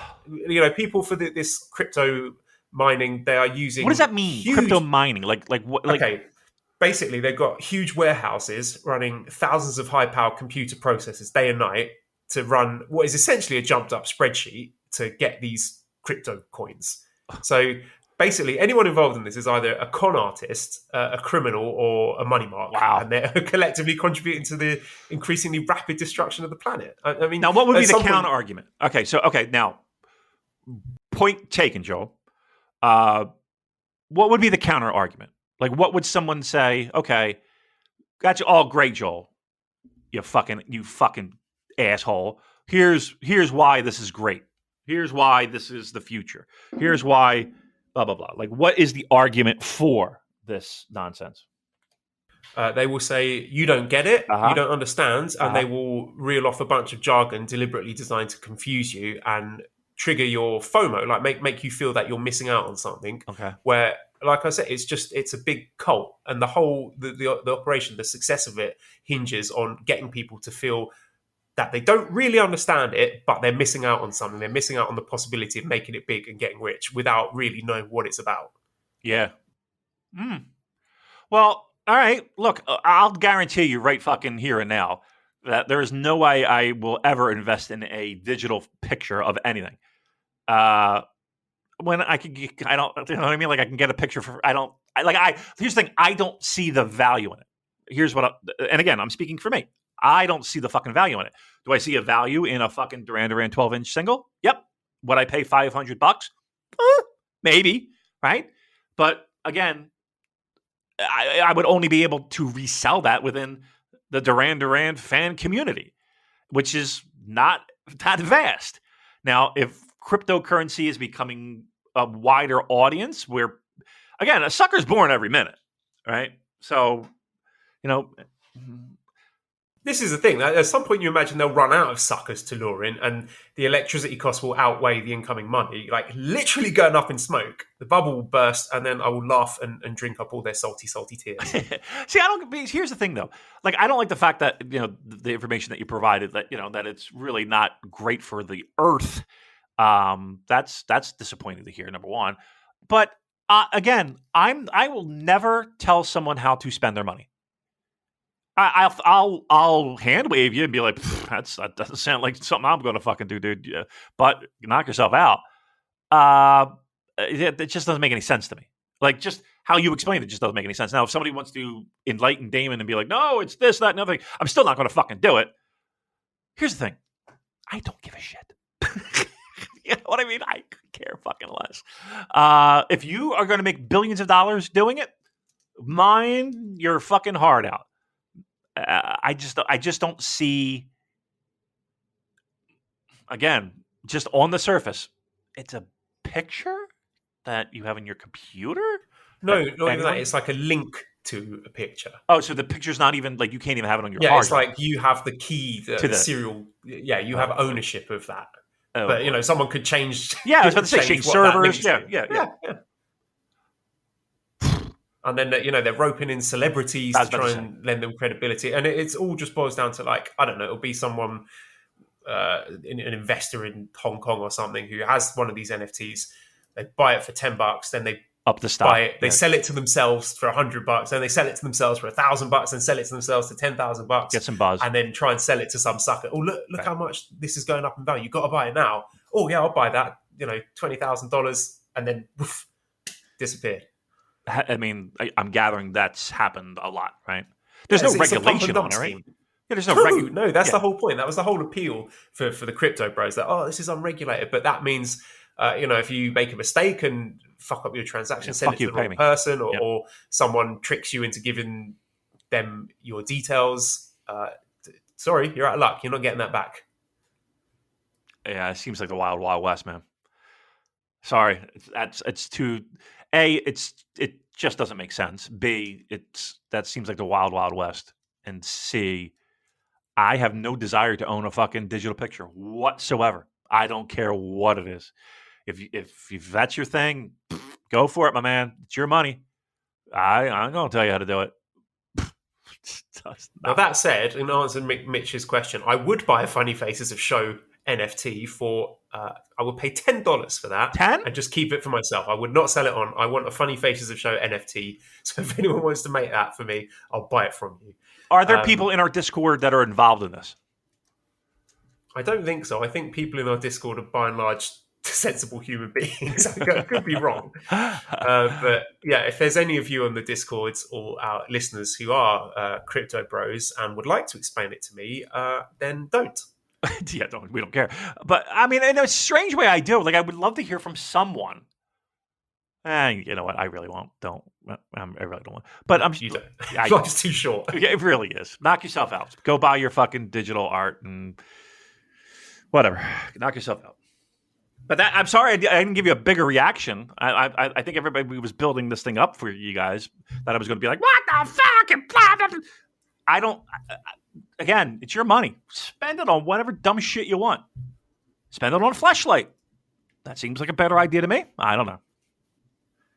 People for this crypto mining, they are using. What does that mean? Crypto mining, like what? Okay, basically, they've got huge warehouses running thousands of high-powered computer processors day and night to run what is essentially a jumped-up spreadsheet to get these crypto coins. So basically, anyone involved in this is either a con artist, a criminal, or a money mark. Wow. And they're collectively contributing to the increasingly rapid destruction of the planet. I mean, now what would be the counter argument? Now, point taken, Joel. What would be the counter argument? Like, what would someone say? Okay, got you all great, Joel. You fucking asshole. Here's why this is great. Here's why this is the future. Here's why blah blah blah. Like, what is the argument for this nonsense? They will say you don't get it, you don't understand, and they will reel off a bunch of jargon deliberately designed to confuse you and trigger your FOMO, like make you feel that you're missing out on something. Okay. Where, like I said, it's a big cult, and the whole the operation, the success of it hinges on getting people to feel that they don't really understand it, but they're missing out on something. They're missing out on the possibility of making it big and getting rich without really knowing what it's about. Yeah. Well, all right. Look, I'll guarantee you right fucking here and now that there is no way I will ever invest in a digital picture of anything. When I can, I don't, you know what I mean? Like I can get a picture here's the thing. I don't see the value in it. Here's and again, I'm speaking for me. I don't see the fucking value in it. Do I see a value in a fucking Duran Duran 12-inch single? Yep. Would I pay $500? Maybe, right? But again, I would only be able to resell that within the Duran Duran fan community, which is not that vast. Now, if cryptocurrency is becoming a wider audience, where, again, a sucker's born every minute, right? So, this is the thing. At some point, you imagine they'll run out of suckers to lure in, and the electricity costs will outweigh the incoming money, like literally going up in smoke. The bubble will burst, and then I will laugh and drink up all their salty, salty tears. See, here's the thing, though. Like, I don't like the fact that, the information that you provided, that, that it's really not great for the earth. That's disappointing to hear, number one. But again, I will never tell someone how to spend their money. I'll hand wave you and be like, that doesn't sound like something I'm going to fucking do, dude. Yeah. But knock yourself out. It just doesn't make any sense to me. Like, just how you explained it just doesn't make any sense. Now, if somebody wants to enlighten Damon and be like, no, it's this, that, and other thing, I'm still not going to fucking do it. Here's the thing. I don't give a shit. You know what I mean? I could care fucking less. If you are going to make billions of dollars doing it, Mind your fucking heart out. I just don't see. Again, just on the surface, it's a picture that you have in your computer. No, not even that. It's like a link to a picture. Oh, so the picture's not even like you can't even have it on your Yeah, hard it's drive. like you have the key, the serial. Yeah, you have ownership of that. Oh, but, someone could change. Yeah, I was about to say change servers. Yeah. And then, they're roping in celebrities to try and lend them credibility. And it's all just boils down to, like, I don't know, it'll be someone, an investor in Hong Kong or something who has one of these NFTs. They buy it for $10, then they up the stock. Buy it. They sell it to themselves for $100, then they sell it to themselves for $1,000, and sell it to themselves for $10,000. Get some buzz, and then try and sell it to some sucker. Oh, look how much this is going up in value. You got to buy it now. Oh yeah, I'll buy that. $20,000, and then woof, disappeared. I mean, I'm gathering that's happened a lot, right? There's no regulation on it, right? Yeah, there's no regulation. No, that's the whole point. That was the whole appeal for the crypto bros. That this is unregulated, but that means if you make a mistake and fuck up your transaction, send it to the wrong person, or someone tricks you into giving them your details. Sorry, you're out of luck. You're not getting that back. Yeah, it seems like the wild, wild west, man. Sorry, it's too. A, it just doesn't make sense. B, that seems like the wild, wild west. And C, I have no desire to own a fucking digital picture whatsoever. I don't care what it is. If that's your thing, go for it, my man. It's your money. I'm going to tell you how to do it. Now, that said, in answer to Mitch's question, I would buy a Funny Faces of Show NFT for, I would pay $10 for that. 10? And just keep it for myself. I would not sell it on. I want a Funny Faces of Show NFT. So if anyone wants to make that for me, I'll buy it from you. Are there people in our Discord that are involved in this? I don't think so. I think people in our Discord are by and large sensible human beings. I could be wrong. But yeah, if there's any of you on the Discords or our listeners who are crypto bros and would like to explain it to me, then don't. Yeah, we don't care. But I mean, in a strange way, I do. Like, I would love to hear from someone. You know what? I really won't. Don't. I really don't want. But you don't. Life's too short. It really is. Knock yourself out. Go buy your fucking digital art and whatever. Knock yourself out. But I'm sorry I didn't give you a bigger reaction. I think everybody was building this thing up for you guys that I was going to be like, what the fuck? And blah, blah, blah. I don't. Again, it's your money. Spend it on whatever dumb shit you want. Spend it on a fleshlight. That seems like a better idea to me. I don't know.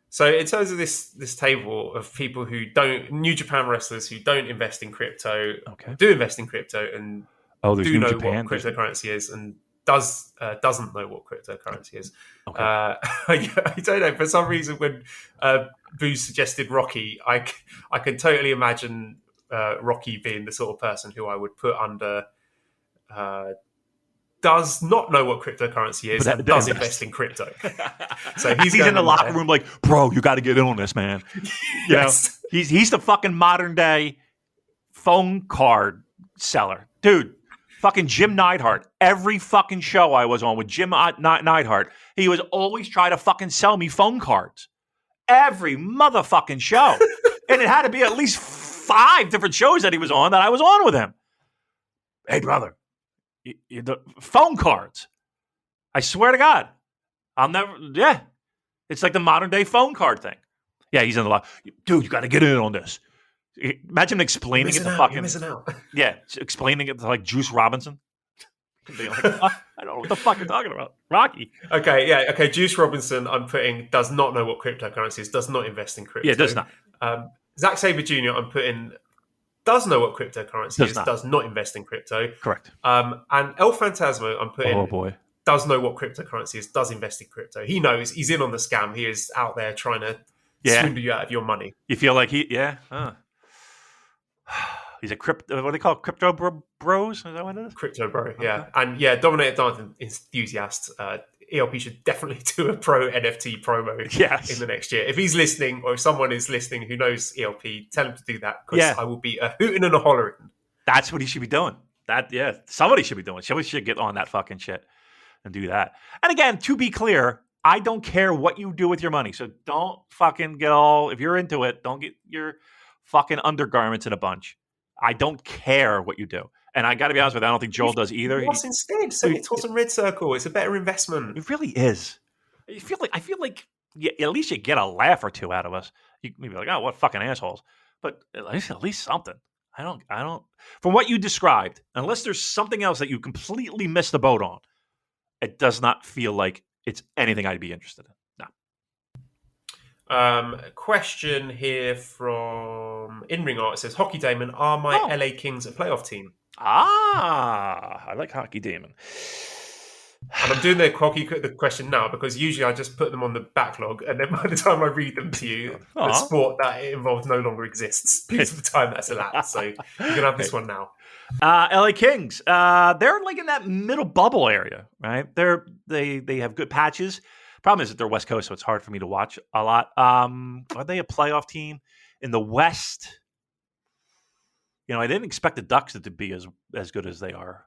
So in terms of this table of people who don't, New Japan wrestlers who don't invest in crypto, do invest in crypto and do know what cryptocurrency is and doesn't know what cryptocurrency is. Okay. I don't know. For some reason, when Booze suggested Rocky, I can totally imagine Rocky being the sort of person who I would put under does not know what cryptocurrency is and does invest in crypto. So he's in the locker room like, bro, you got to get in on this, man. Yes. He's the fucking modern day phone card seller. Dude, fucking Jim Neidhart. Every fucking show I was on with Jim Neidhart, he was always trying to fucking sell me phone cards. Every motherfucking show. And it had to be at least 5 different shows that he was on that I was on with him. Hey, brother. The phone cards. I swear to God. I'll never, It's like the modern day phone card thing. Yeah, he's in the lot. Dude, you got to get in on this. Imagine explaining it to fucking. You're missing out. Yeah, explaining it to like Juice Robinson. Like, I don't know what the fuck you're talking about. Rocky. Okay, Juice Robinson, I'm putting, does not know what cryptocurrency is, does not invest in crypto. Yeah, does not. Zack Sabre Jr., I'm putting, does know what cryptocurrency is, does not invest in crypto. Correct. And El Phantasmo, I'm putting, oh boy, does know what cryptocurrency is, does invest in crypto. He knows, he's in on the scam. He is out there trying to swindle you out of your money. You feel like he's a crypto, what do they call it? Crypto bros? Is that what it is? Crypto bro, yeah. And Dominated Dance enthusiast. ELP should definitely do a pro NFT promo in the next year. If he's listening, or if someone is listening who knows ELP, tell him to do that, because I will be a hooting and a hollering. That's what he should be doing. Somebody should be doing it. Somebody should get on that fucking shit and do that. And again, to be clear, I don't care what you do with your money. So don't fucking get all, if you're into it, don't get your fucking undergarments in a bunch. I don't care what you do. And I got to be honest with you, I don't think Joel does either. What's instead? Send it towards a Red Circle. It's a better investment. It really is. I feel like at least you get a laugh or two out of us. You may be like, oh, what fucking assholes. But at least something. I don't. From what you described, unless there's something else that you completely missed the boat on, it does not feel like it's anything I'd be interested in. No. Question here from In-Ring Art. It says, Hockey Damon, are my LA Kings a playoff team? I like Hockey Damon. And I'm doing the question now because usually I just put them on the backlog, and then by the time I read them to you, the sport that it involves no longer exists because of the time that's elapsed. So you can have this one now. LA Kings. They're like in that middle bubble area, right? They have good patches. Problem is that they're West Coast, so it's hard for me to watch a lot. Are they a playoff team in the West? You know, I didn't expect the Ducks to be as good as they are.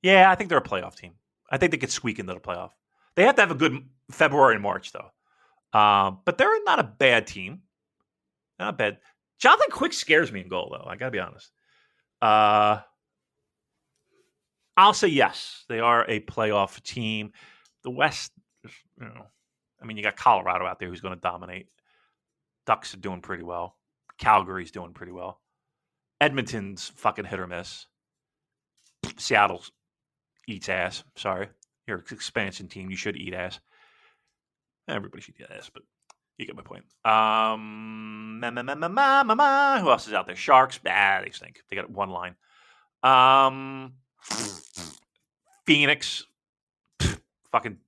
Yeah, I think they're a playoff team. I think they could squeak into the playoff. They have to have a good February and March, though. But they're not a bad team. Not bad. Jonathan Quick scares me in goal, though. I got to be honest. I'll say yes. They are a playoff team. The West, you know, I mean, you got Colorado out there who's going to dominate. Ducks are doing pretty well. Calgary's doing pretty well. Edmonton's fucking hit or miss. Seattle eats ass. Sorry. You're an expansion team. You should eat ass. Everybody should eat ass, but you get my point. Who else is out there? Sharks. They stink. They got one line. Phoenix. Fucking.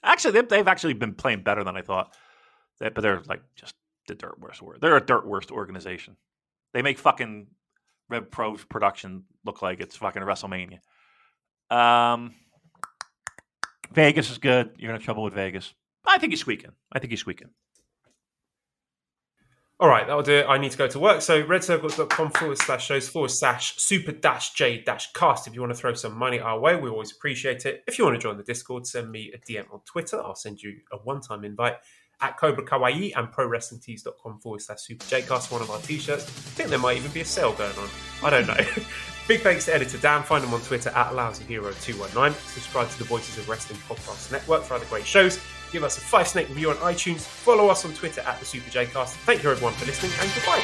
Actually, they've actually been playing better than I thought. But they're like just the dirt worst. They're a dirt worst organization. They make fucking RevPro production look like it's fucking WrestleMania. Vegas is good. You're in trouble with Vegas. I think he's squeaking. All right, that'll do it. I need to go to work. So redcircles.com/shows/super-j-cast if you want to throw some money our way. We always appreciate it. If you want to join the Discord, send me a DM on Twitter. I'll send you a one-time invite at Cobra Kawaii and ProWrestlingTees.com/super-j-cast, one of our t-shirts. I think there might even be a sale going on. I don't know. Big thanks to editor Dan. Find him on Twitter at LousyHero219. Subscribe to the Voices of Wrestling Podcast Network for other great shows. Give us a 5-snake review on iTunes. Follow us on Twitter at the Super J-Cast. Thank you everyone for listening, and goodbye.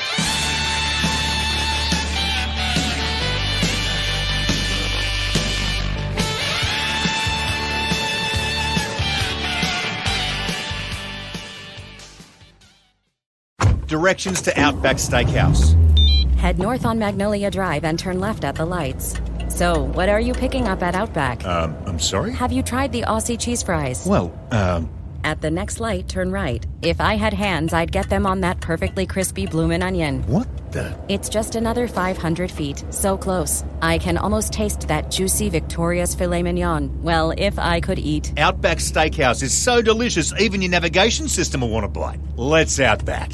Directions to Outback Steakhouse. Head north on Magnolia Drive and turn left at the lights. So, what are you picking up at Outback? I'm sorry? Have you tried the Aussie cheese fries? Well, At the next light, turn right. If I had hands, I'd get them on that perfectly crispy bloomin' onion. What the? It's just another 500 feet. So close. I can almost taste that juicy Victoria's filet mignon. Well, if I could eat. Outback Steakhouse is so delicious, even your navigation system will want to bite. Let's Outback.